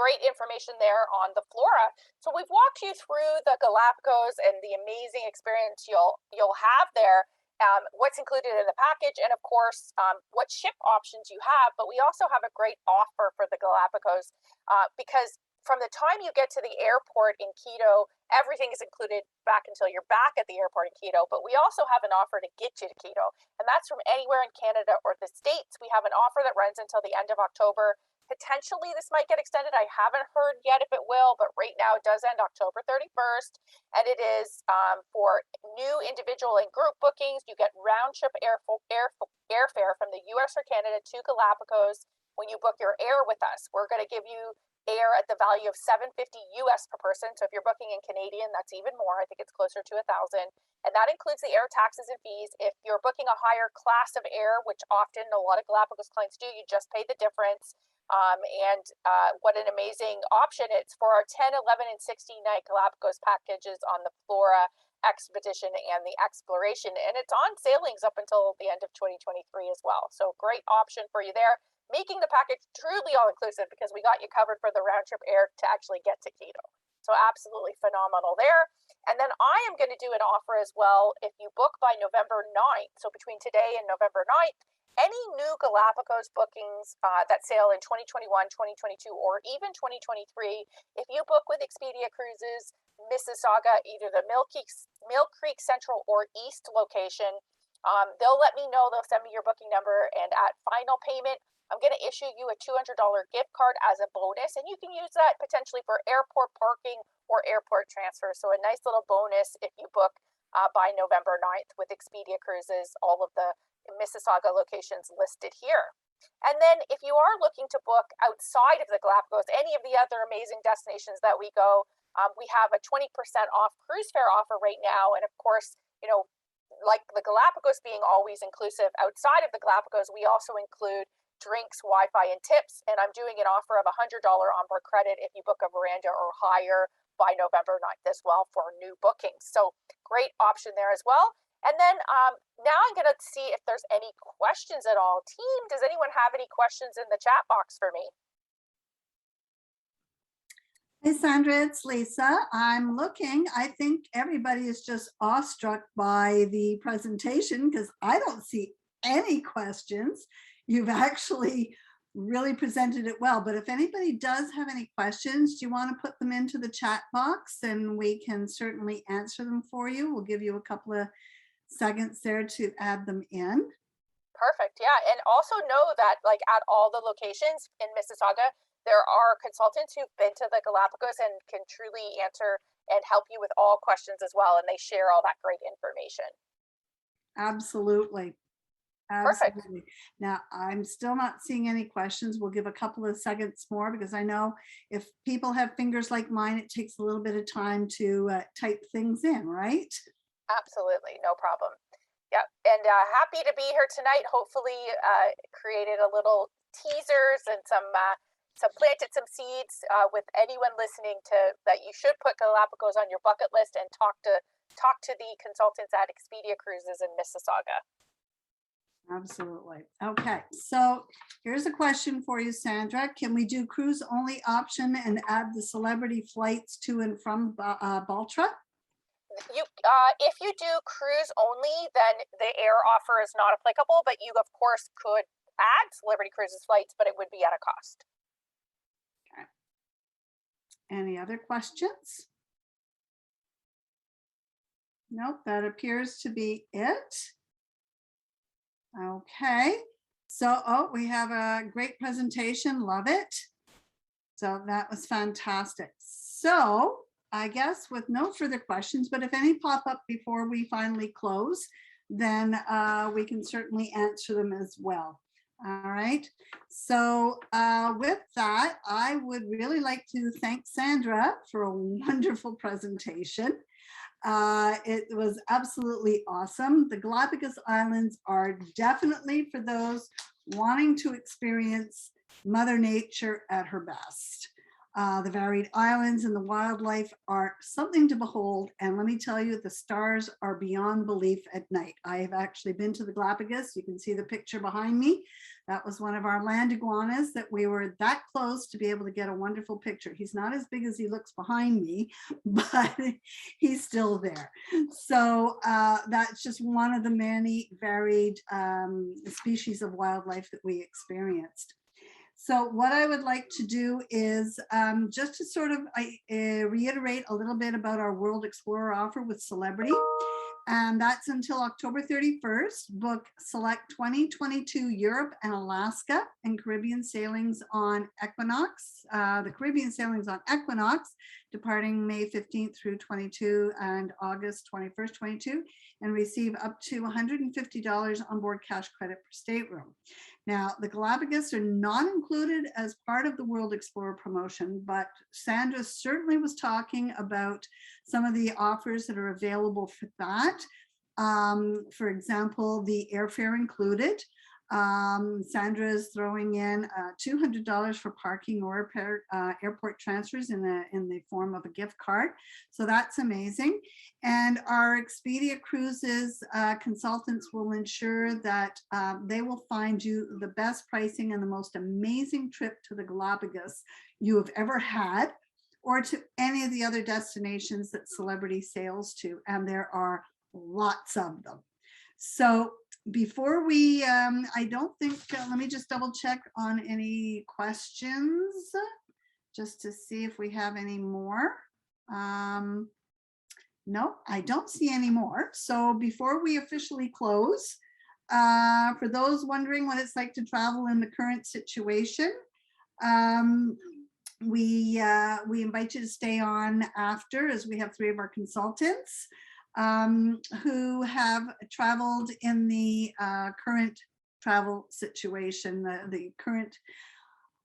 Speaker 5: great information there on the flora. So we've walked you through the Galapagos and the amazing experience you'll have there. What's included in the package, and of course, what ship options you have. But we also have a great offer for the Galapagos because from the time you get to the airport in Quito, everything is included back until you're back at the airport in Quito. But we also have an offer to get you to Quito, and that's from anywhere in Canada or the States. We have an offer that runs until the end of October. Potentially, this might get extended. I haven't heard yet if it will, but right now it does end October 31st, and it is for new individual and group bookings. You get round-trip airfare from the U.S. or Canada to Galapagos when you book your air with us. We're going to give you air at the value of $750 US per person. So if you're booking in Canadian, that's even more. I think it's closer to $1,000. And that includes the air taxes and fees. If you're booking a higher class of air, which often a lot of Galapagos clients do, you just pay the difference. What an amazing option it's for our 10, 11, and 16 night Galapagos packages on the Flora expedition and the exploration. And it's on sailings up until the end of 2023 as well. So great option for you there, making the package truly all-inclusive because we got you covered for the round-trip air to actually get to Quito. So absolutely phenomenal there. And then I am going to do an offer as well. If you book by November 9th, so between today and November 9th, any new Galapagos bookings that sail in 2021, 2022, or even 2023, if you book with Expedia Cruises, Mississauga, either the Mill Creek Central or East location, they'll let me know. They'll send me your booking number, and at final payment, I'm going to issue you a $200 gift card as a bonus, and you can use that potentially for airport parking or airport transfer. So a nice little bonus if you book by November 9th with Expedia Cruises, all of the Mississauga locations listed here. And then if you are looking to book outside of the Galapagos, any of the other amazing destinations that we go, we have a 20% off cruise fare offer right now. And of course, you know, like the Galapagos being always inclusive, outside of the Galapagos, we also include drinks, Wi-Fi, and tips. And I'm doing an offer of $100 onboard credit if you book a veranda or higher by November 9th as well for new bookings. So great option there as well. And then now I'm going to see if there's any questions at all. Team, does anyone have any questions in the chat box for me?
Speaker 9: Hey, Sandra, it's Lisa. I'm looking. I think everybody is just awestruck by the presentation because I don't see any questions. You've actually really presented it well, but if anybody does have any questions, do you want to put them into the chat box and we can certainly answer them for you? We'll give you a couple of seconds there to add them in.
Speaker 5: Perfect. Yeah. And also know that like at all the locations in Mississauga, there are consultants who've been to the Galapagos and can truly answer and help you with all questions as well. And they share all that great information.
Speaker 9: Absolutely.
Speaker 5: Perfect.
Speaker 9: Absolutely. Now, I'm still not seeing any questions. We'll give a couple of seconds more because I know if people have fingers like mine, it takes a little bit of time to type things in, right?
Speaker 5: Absolutely. No problem. Yeah. And happy to be here tonight. Hopefully created a little teasers and some planted some seeds with anyone listening to that you should put Galapagos on your bucket list and talk to the consultants at Expedia Cruises in Mississauga.
Speaker 9: Absolutely. Okay, so here's a question for you, Sandra. Can we do cruise only option and add the celebrity flights to and from Baltra?
Speaker 5: If you do cruise only, then the air offer is not applicable, but you of course could add Celebrity Cruises flights, but it would be at a cost.
Speaker 9: Okay. Any other questions? Nope, that appears to be it. Okay, so we have a great presentation, love it. So that was fantastic. So I guess with no further questions, but if any pop up before we finally close, then we can certainly answer them as well. All right, so with that, I would really like to thank Sandra for a wonderful presentation. It was absolutely awesome. The Galapagos Islands are definitely for those wanting to experience Mother Nature at her best. The varied islands and the wildlife are something to behold. And let me tell you, the stars are beyond belief at night. I have actually been to the Galapagos. You can see the picture behind me. That was one of our land iguanas that we were that close to be able to get a wonderful picture. He's not as big as he looks behind me, but he's still there. So that's just one of the many varied species of wildlife that we experienced. So what I would like to do is just to sort of reiterate a little bit about our World Explorer offer with Celebrity. And that's until October 31st. Book select 2022 Europe and Alaska and Caribbean sailings on Equinox. The Caribbean sailings on Equinox, departing May 15th through 22 and August 21st, 22, and receive up to $150 onboard cash credit per stateroom. Now, the Galapagos are not included as part of the World Explorer promotion, but Sandra certainly was talking about some of the offers that are available for that. For example, the airfare included. Sandra is throwing in $200 for parking or airport transfers in the form of a gift card. So that's amazing. And our Expedia Cruises consultants will ensure that they will find you the best pricing and the most amazing trip to the Galapagos you have ever had, or to any of the other destinations that Celebrity sails to. And there are lots of them. So before we, I don't think, let me just double check on any questions just to see if we have any more. No, I don't see any more. So before we officially close, for those wondering what it's like to travel in the current situation, we invite you to stay on after, as we have 3 of our consultants who have traveled in the current travel situation, the current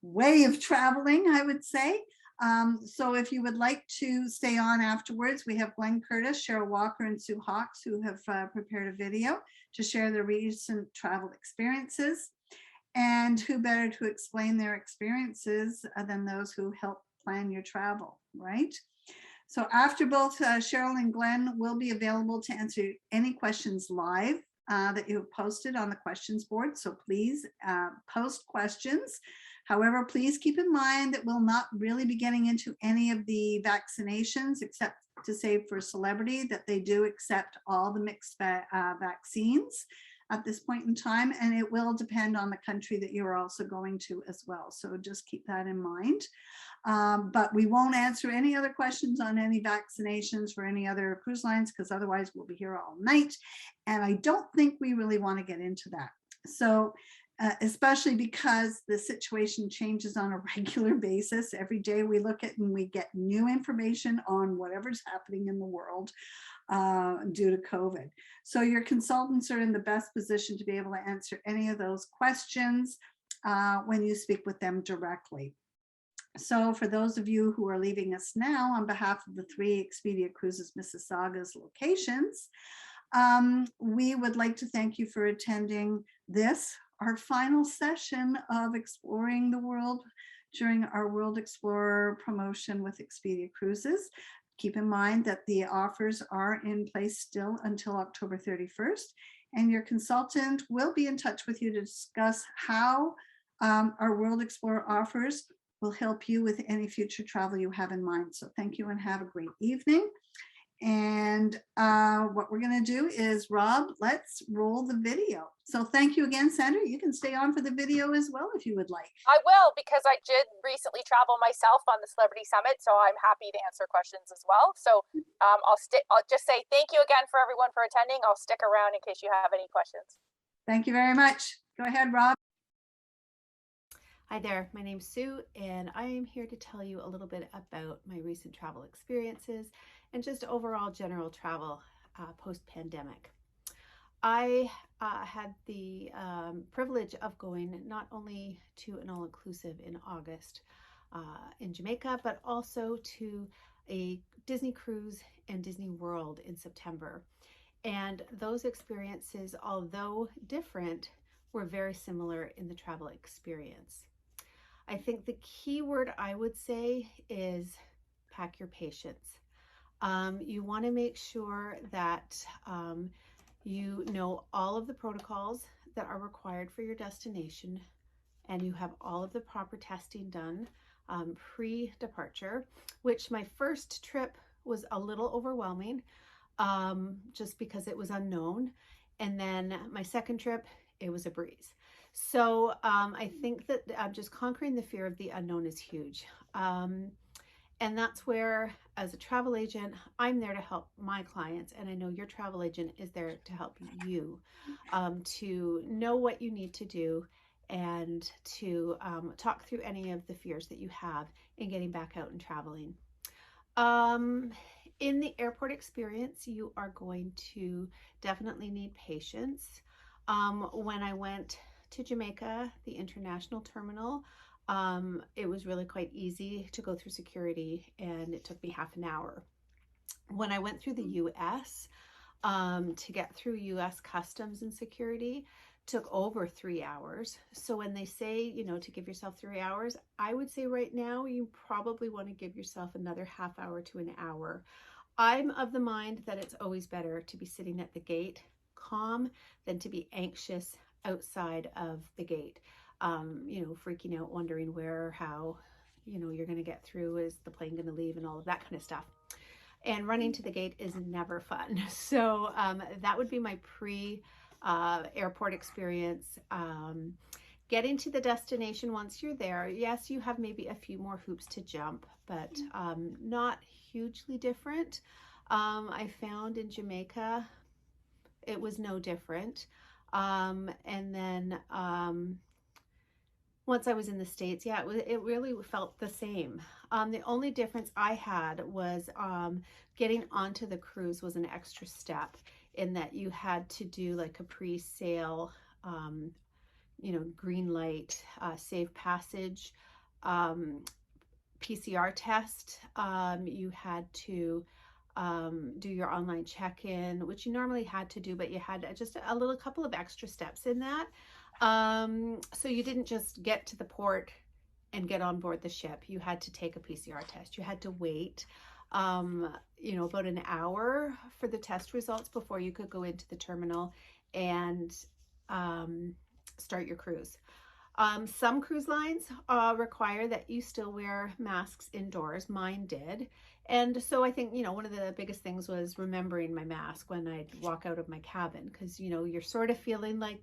Speaker 9: way of traveling, I would say. So if you would like to stay on afterwards, we have Glenn Curtis, Cheryl Walker, and Sue Hawks, who have prepared a video to share their recent travel experiences. And who better to explain their experiences than those who help plan your travel, right? So after both Cheryl and Glenn will be available to answer any questions live that you have posted on the questions board. So please post questions. However, please keep in mind that we'll not really be getting into any of the vaccinations, except to say for Celebrity that they do accept all the mixed vaccines at this point in time, and it will depend on the country that you're also going to as well. So just keep that in mind. But we won't answer any other questions on any vaccinations for any other cruise lines, because otherwise we'll be here all night. And I don't think we really want to get into that. So especially because the situation changes on a regular basis. Every day we look at and we get new information on whatever's happening in the world due to COVID. So your consultants are in the best position to be able to answer any of those questions when you speak with them directly. So for those of you who are leaving us now, on behalf of the 3 Expedia Cruises Mississauga's locations, we would like to thank you for attending this, our final session of exploring the world during our World Explorer promotion with Expedia Cruises. Keep in mind that the offers are in place still until October 31st, and your consultant will be in touch with you to discuss how our World Explorer offers will help you with any future travel you have in mind. So thank you and have a great evening. And what we're going to do is, Rob, let's roll the video. So thank you again, Sandra. You can stay on for the video as well if you would like.
Speaker 5: I will, because I did recently travel myself on the Celebrity Summit, so I'm happy to answer questions as well. So I'll just say thank you again for everyone for attending. I'll stick around in case you have any questions.
Speaker 9: Thank you very much. Go ahead, Rob.
Speaker 2: Hi there, my name's Sue, and I am here to tell you a little bit about my recent travel experiences and just overall general travel post-pandemic. I had the privilege of going not only to an all-inclusive in August in Jamaica, but also to a Disney cruise and Disney World in September. And those experiences, although different, were very similar in the travel experience. I think the key word I would say is pack your patience. You want to make sure that you know all of the protocols that are required for your destination and you have all of the proper testing done pre-departure, which my first trip was a little overwhelming just because it was unknown. And then my second trip, it was a breeze. So I think that just conquering the fear of the unknown is huge. And that's where, as a travel agent, I'm there to help my clients. And I know your travel agent is there to help you to know what you need to do and to talk through any of the fears that you have in getting back out and traveling. In the airport experience, you are going to definitely need patience. When I went to Jamaica, the international terminal, it was really quite easy to go through security, and it took me half an hour. When I went through the US, to get through US customs and security took over 3 hours. So when they say, you know, to give yourself 3 hours, I would say right now you probably want to give yourself another half hour to an hour. I'm of the mind that it's always better to be sitting at the gate calm than to be anxious outside of the gate, you know, freaking out, wondering where or how, you know, you're going to get through, is the plane going to leave, and all of that kind of stuff. And running to the gate is never fun. So that would be my pre-airport experience. Getting to the destination once you're there, yes, you have maybe a few more hoops to jump, but not hugely different. I found in Jamaica, it was no different. And then once I was in the States, yeah, it really felt the same. The only difference I had was getting onto the cruise was an extra step, in that you had to do like a pre-sail, you know, green light, safe passage, PCR test. You had to do your online check-in, which you normally had to do, but you had just a little couple of extra steps in that. So you didn't just get to the port and get on board the ship. You had to take a PCR test. You had to wait, you know, about an hour for the test results before you could go into the terminal and start your cruise. Some cruise lines require that you still wear masks indoors. Mine did. And so I think, you know, one of the biggest things was remembering my mask when I'd walk out of my cabin, because, you know, you're sort of feeling like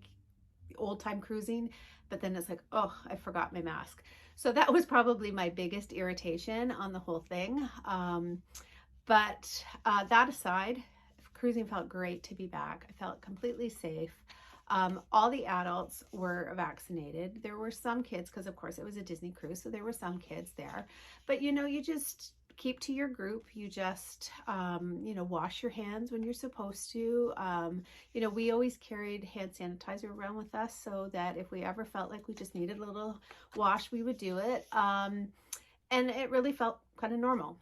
Speaker 2: old time cruising, but then it's like, oh, I forgot my mask. So that was probably my biggest irritation on the whole thing. But that aside, cruising felt great to be back. I felt completely safe. All the adults were vaccinated. There were some kids, because of course it was a Disney cruise, so there were some kids there. But you know, you just keep to your group. You just, you know, wash your hands when you're supposed to. You know, we always carried hand sanitizer around with us, so that if we ever felt like we just needed a little wash, we would do it. And it really felt kind of normal.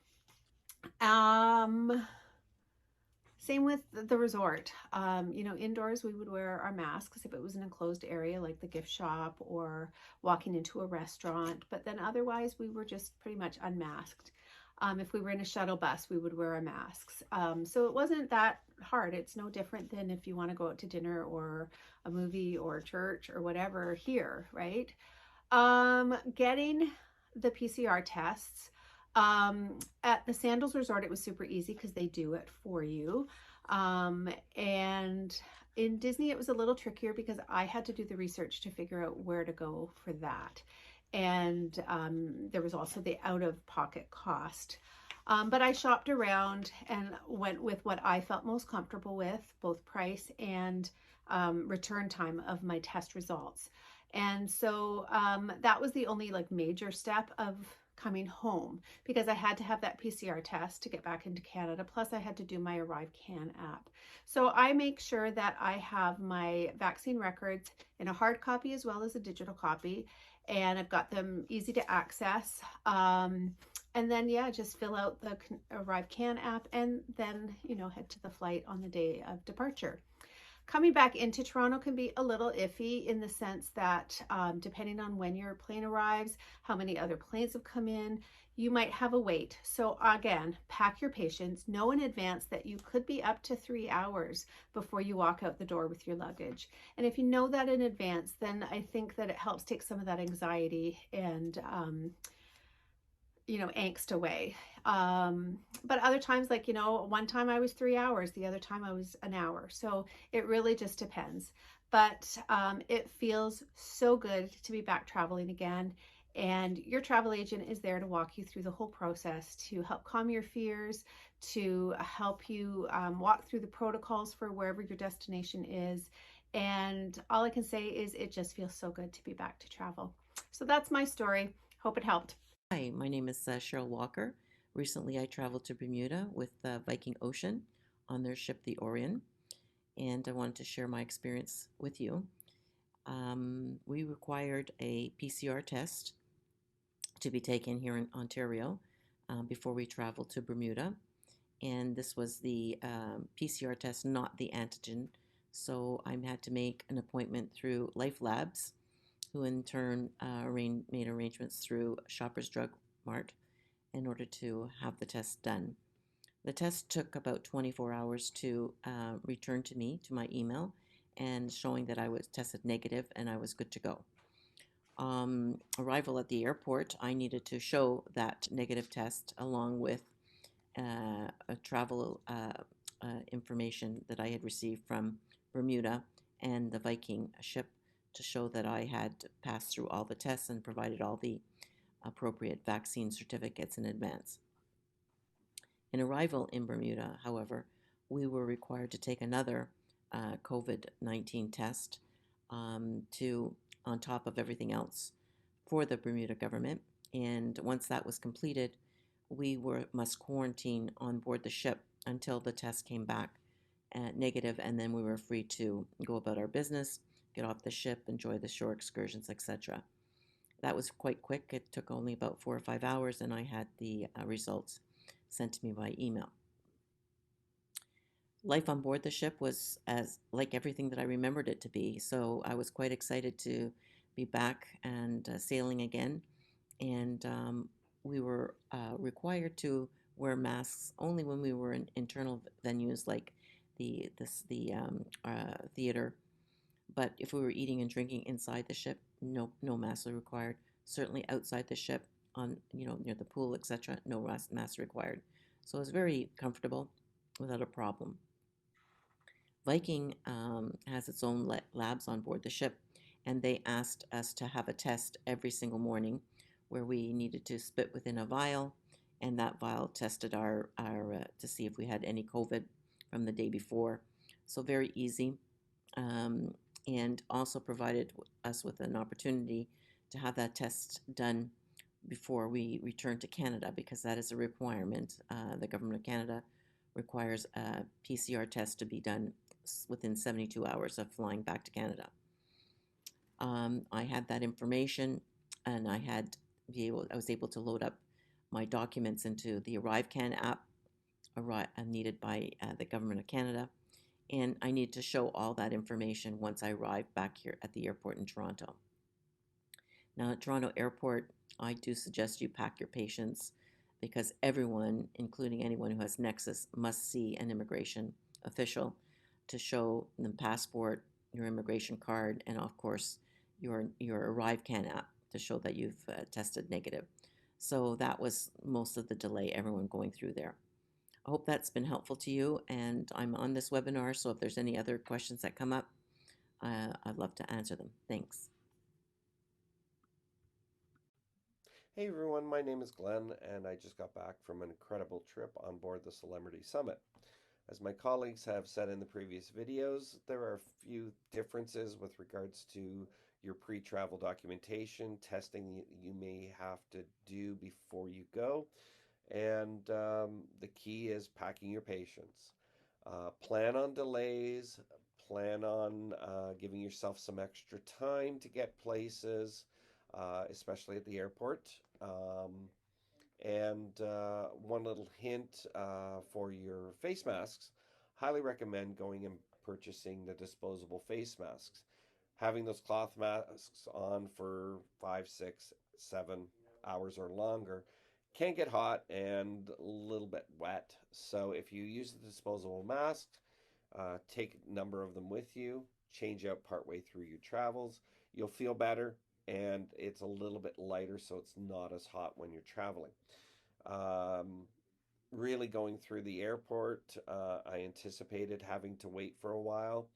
Speaker 2: Same with the resort. You know, indoors we would wear our masks if it was an enclosed area like the gift shop or walking into a restaurant, but then otherwise we were just pretty much unmasked. If we were in a shuttle bus, we would wear our masks. So it wasn't that hard. It's no different than if you want to go out to dinner or a movie or church or whatever here, right? Getting the PCR tests. At the Sandals Resort, it was super easy because they do it for you. And in Disney, it was a little trickier because I had to do the research to figure out where to go for that. And there was also the out-of-pocket cost. But I shopped around and went with what I felt most comfortable with, both price and return time of my test results. And so that was the only like major step of coming home, because I had to have that PCR test to get back into Canada. Plus I had to do my ArriveCan app. So I make sure that I have my vaccine records in a hard copy as well as a digital copy, and I've got them easy to access. And then, yeah, just fill out the ArriveCan app and then, you know, head to the flight on the day of departure. Coming back into Toronto can be a little iffy in the sense that depending on when your plane arrives, how many other planes have come in, you might have a wait. So again, pack your patience. Know in advance that you could be up to 3 hours before you walk out the door with your luggage. And if you know that in advance, then I think that it helps take some of that anxiety and angst away. But other times, like, one time I was 3 hours, the other time I was an hour. So it really just depends. But it feels so good to be back traveling again. And your travel agent is there to walk you through the whole process, to help calm your fears, to help you walk through the protocols for wherever your destination is. And all I can say is it just feels so good to be back to travel. So that's my story. Hope it helped.
Speaker 10: Hi, my name is Cheryl Walker. Recently, I traveled to Bermuda with Viking Ocean on their ship, the Orion, and I wanted to share my experience with you. We required a PCR test to be taken here in Ontario before we traveled to Bermuda, and this was the PCR test, not the antigen. So I had to make an appointment through Life Labs, who in turn made arrangements through Shoppers Drug Mart in order to have the test done. The test took about 24 hours to return to me, to my email, and showing that I was tested negative and I was good to go. Arrival at the airport, I needed to show that negative test along with a travel information that I had received from Bermuda and the Viking ship to show that I had passed through all the tests and provided all the appropriate vaccine certificates in advance. In arrival in Bermuda, however, we were required to take another COVID-19 test on top of everything else for the Bermuda government. And once that was completed, we must quarantine on board the ship until the test came back negative, and then we were free to go about our business, get off the ship, enjoy the shore excursions, etc. That was quite quick. It took only about 4 or 5 hours, and I had the results sent to me by email. Life on board the ship was as like everything that I remembered it to be, so I was quite excited to be back and sailing again. And we were required to wear masks only when we were in internal venues like the theater. But if we were eating and drinking inside the ship, no masks were required. Certainly outside the ship, on near the pool, etc., no masks required. So it was very comfortable without a problem. Viking has its own labs on board the ship, and they asked us to have a test every single morning where we needed to spit within a vial, and that vial tested our to see if we had any COVID from the day before. So very easy, and also provided us with an opportunity to have that test done before we return to Canada, because that is a requirement. The Government of Canada requires a PCR test to be done within 72 hours of flying back to Canada. I had that information, and I was able to load up my documents into the ArriveCan app needed by the Government of Canada, and I need to show all that information once I arrive back here at the airport in Toronto. Now at Toronto Airport, I do suggest you pack your patience, because everyone, including anyone who has Nexus, must see an immigration official to show them passport, your immigration card, and of course your ArriveCan app to show that you've tested negative. So that was most of the delay, everyone going through there. I hope that's been helpful to you, and I'm on this webinar, so if there's any other questions that come up, I'd love to answer them. Thanks.
Speaker 11: Hey everyone, my name is Glenn, and I just got back from an incredible trip on board the Celebrity Summit. As my colleagues have said in the previous videos, there are a few differences with regards to your pre-travel documentation, testing you may have to do before you go, and the key is packing your patience. Plan on delays, plan on giving yourself some extra time to get places, especially at the airport. And one little hint for your face masks, highly recommend going and purchasing the disposable face masks. Having those cloth masks on for 5, 6, 7 hours or longer can get hot and a little bit wet. So if you use the disposable mask, take a number of them with you, change out partway through your travels. You'll feel better, and it's a little bit lighter, so it's not as hot when you're traveling. Um, Really going through the airport, I anticipated having to wait for a while.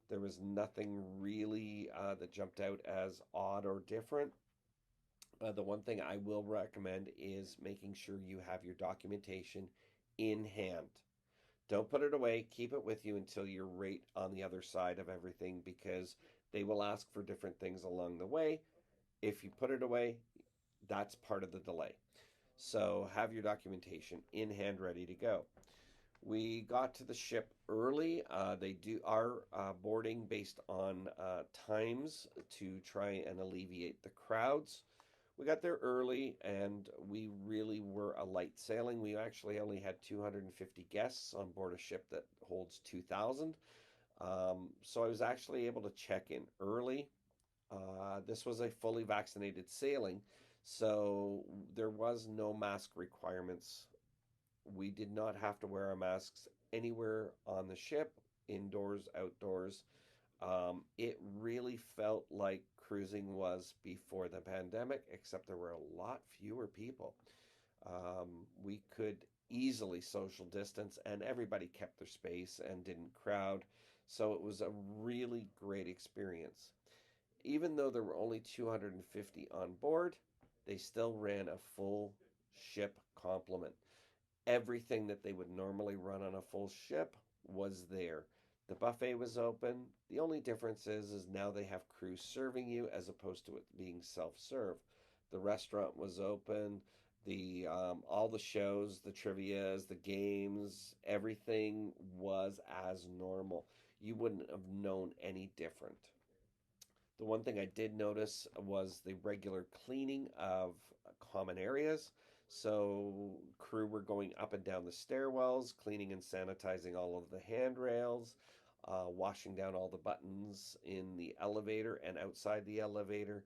Speaker 11: There was nothing really that jumped out as odd or different. The one thing I will recommend is making sure you have your documentation in hand. Don't put it away. Keep it with you until you're right on the other side of everything, because they will ask for different things along the way. If you put it away, that's part of the delay. So have your documentation in hand ready to go. We got to the ship early. They do our boarding based on times to try and alleviate the crowds. We got there early, and we really were a light sailing. We actually only had 250 guests on board a ship that holds 2,000. So I was actually able to check in early. This was a fully vaccinated sailing, so there was no mask requirements. We did not have to wear our masks anywhere on the ship, indoors, outdoors. It really felt like cruising was before the pandemic, except there were a lot fewer people. We could easily social distance, and everybody kept their space and didn't crowd. So it was a really great experience. Even though there were only 250 on board, they still ran a full ship complement. Everything that they would normally run on a full ship was there. The buffet was open. The only difference is now they have crew serving you as opposed to it being self-serve. The restaurant was open. The all the shows, the trivias, the games, everything was as normal. You wouldn't have known any different. The one thing I did notice was the regular cleaning of common areas. So crew were going up and down the stairwells, cleaning and sanitizing all of the handrails, washing down all the buttons in the elevator and outside the elevator.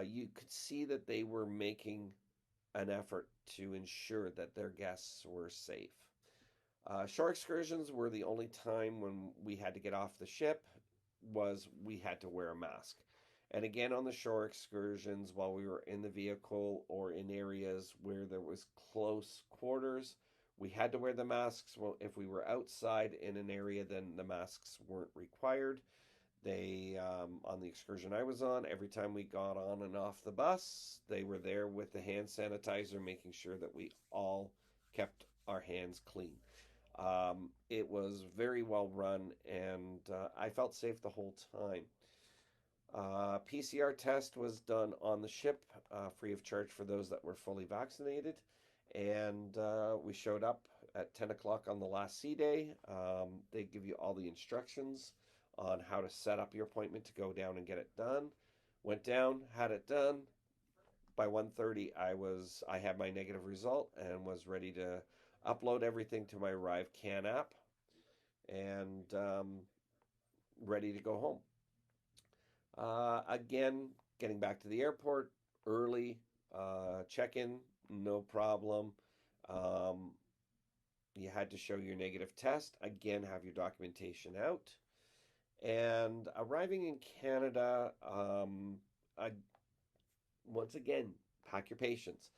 Speaker 11: You could see that they were making an effort to ensure that their guests were safe. Shore excursions were the only time when we had to get off the ship was we had to wear a mask. And again, on the shore excursions, while we were in the vehicle or in areas where there was close quarters, we had to wear the masks. Well, if we were outside in an area, then the masks weren't required. They, on the excursion I was on, every time we got on and off the bus, they were there with the hand sanitizer, making sure that we all kept our hands clean. It was very well run, and I felt safe the whole time. PCR test was done on the ship, free of charge for those that were fully vaccinated. And we showed up at 10 o'clock on the last sea day. They give you all the instructions on how to set up your appointment to go down and get it done. Went down, had it done. By 1:30, I had my negative result and was ready to upload everything to my ArriveCAN app and ready to go home. Again, getting back to the airport early, check-in, no problem. You had to show your negative test. Again, have your documentation out. And arriving in Canada, once again, pack your patience.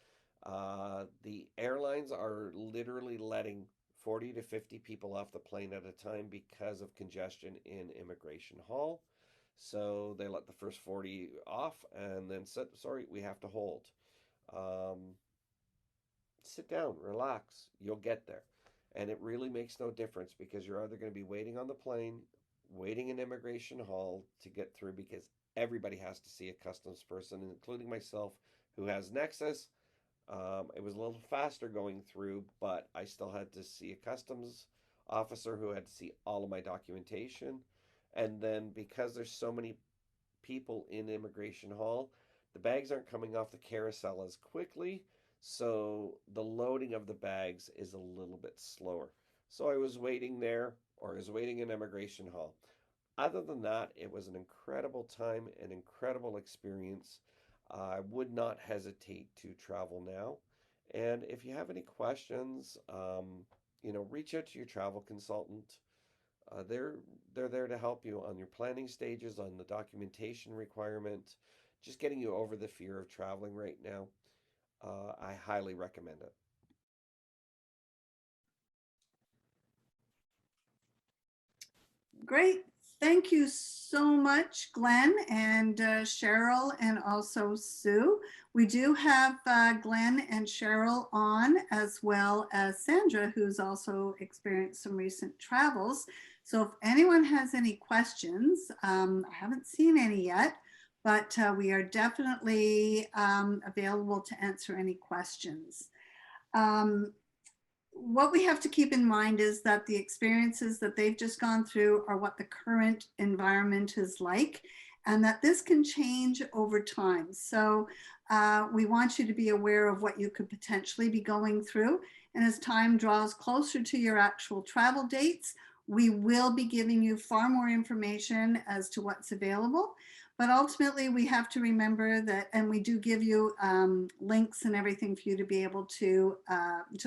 Speaker 11: The airlines are literally letting 40 to 50 people off the plane at a time because of congestion in Immigration Hall. So they let the first 40 off and then said, sorry, we have to hold. Sit down, relax, you'll get there. And it really makes no difference because you're either going to be waiting on the plane, waiting in Immigration Hall to get through, because everybody has to see a customs person, including myself, who has Nexus. It was a little faster going through, but I still had to see a customs officer who had to see all of my documentation. And then because there's so many people in Immigration Hall, the bags aren't coming off the carousel as quickly, so the loading of the bags is a little bit slower. So I was waiting there or is waiting in immigration hall. Other than that, it was an incredible time, an incredible experience. I would not hesitate to travel now. And if you have any questions, reach out to your travel consultant. They're there to help you on your planning stages, on the documentation requirement, just getting you over the fear of traveling right now. I highly recommend it.
Speaker 9: Great. Thank you so much, Glenn and Cheryl, and also Sue. We do have Glenn and Cheryl on, as well as Sandra, who's also experienced some recent travels. So if anyone has any questions, I haven't seen any yet, but we are definitely available to answer any questions. What we have to keep in mind is that the experiences that they've just gone through are what the current environment is like, and that this can change over time. So we want you to be aware of what you could potentially be going through. And as time draws closer to your actual travel dates, we will be giving you far more information as to what's available. But ultimately, we have to remember that, and we do give you links and everything for you to be able to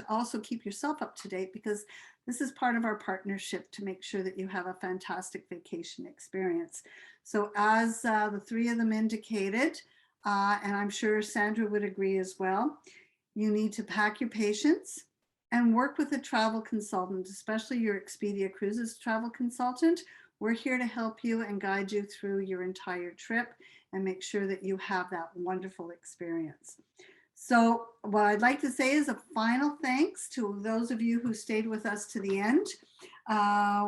Speaker 9: also keep yourself up to date, because this is part of our partnership to make sure that you have a fantastic vacation experience. So as the three of them indicated, and I'm sure Sandra would agree as well, you need to pack your patience and work with a travel consultant, especially your Expedia Cruises travel consultant. We're here to help you and guide you through your entire trip and make sure that you have that wonderful experience. So what I'd like to say is a final thanks to those of you who stayed with us to the end.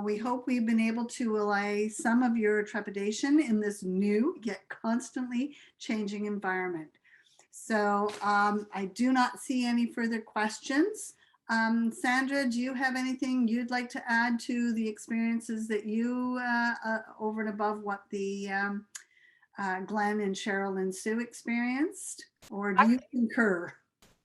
Speaker 9: We hope we've been able to allay some of your trepidation in this new yet constantly changing environment. So I do not see any further questions. Sandra, do you have anything you'd like to add to the experiences that you, over and above what the Glenn and Cheryl and Sue experienced, or do you concur?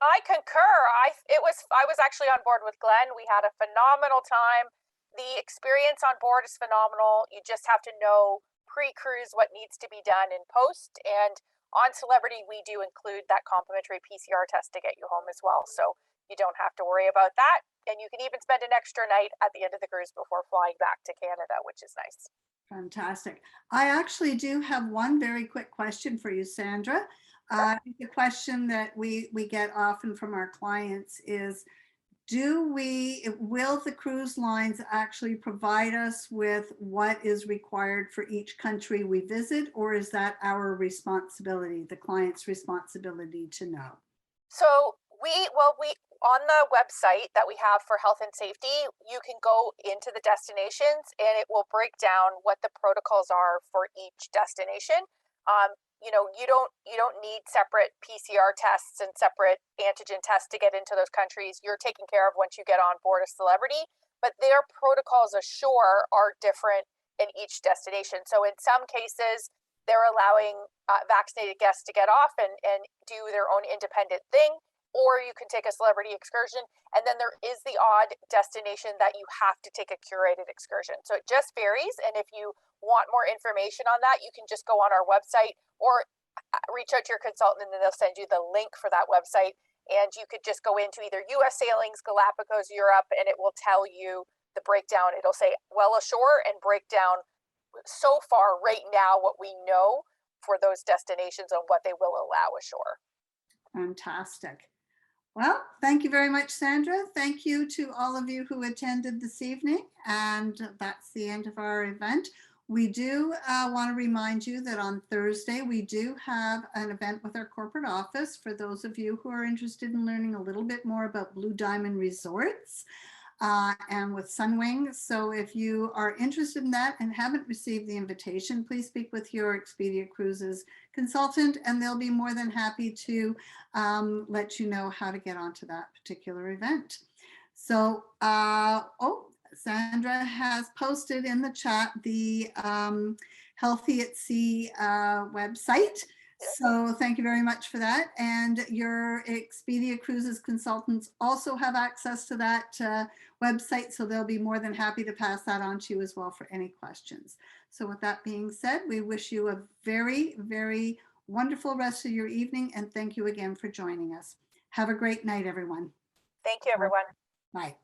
Speaker 5: I concur. I was actually on board with Glenn. We had a phenomenal time. The experience on board is phenomenal. You just have to know pre-cruise what needs to be done in post. And on Celebrity, we do include that complimentary PCR test to get you home as well. So you don't have to worry about that. And you can even spend an extra night at the end of the cruise before flying back to Canada, which is nice.
Speaker 9: Fantastic. I actually do have one very quick question for you, Sandra. The question that we get often from our clients is, will the cruise lines actually provide us with what is required for each country we visit, or is that our responsibility, the client's responsibility to know?
Speaker 5: So we on the website that we have for health and safety, you can go into the destinations and it will break down what the protocols are for each destination. You don't need separate PCR tests and separate antigen tests to get into those countries. You're taken care of once you get on board a Celebrity, but their protocols ashore are different in each destination. So in some cases, they're allowing vaccinated guests to get off and do their own independent thing, or you can take a Celebrity excursion. And then there is the odd destination that you have to take a curated excursion. So it just varies. And if you want more information on that, you can just go on our website or reach out to your consultant and then they'll send you the link for that website. And you could just go into either US Sailings, Galapagos, Europe, and it will tell you the breakdown. It'll say well ashore and break down so far right now what we know for those destinations and what they will allow ashore.
Speaker 9: Fantastic. Well, thank you very much, Sandra. Thank you to all of you who attended this evening. And that's the end of our event. We do want to remind you that on Thursday, we do have an event with our corporate office for those of you who are interested in learning a little bit more about Blue Diamond Resorts and with Sunwing. So if you are interested in that and haven't received the invitation, please speak with your Expedia Cruises consultant and they'll be more than happy to let you know how to get onto that particular event. So, Sandra has posted in the chat the Healthy at Sea website. So thank you very much for that. And your Expedia Cruises consultants also have access to that website, so they'll be more than happy to pass that on to you as well for any questions. So with that being said, we wish you a very, very wonderful rest of your evening, and thank you again for joining us. Have a great night, everyone.
Speaker 5: Thank you, everyone.
Speaker 9: Bye.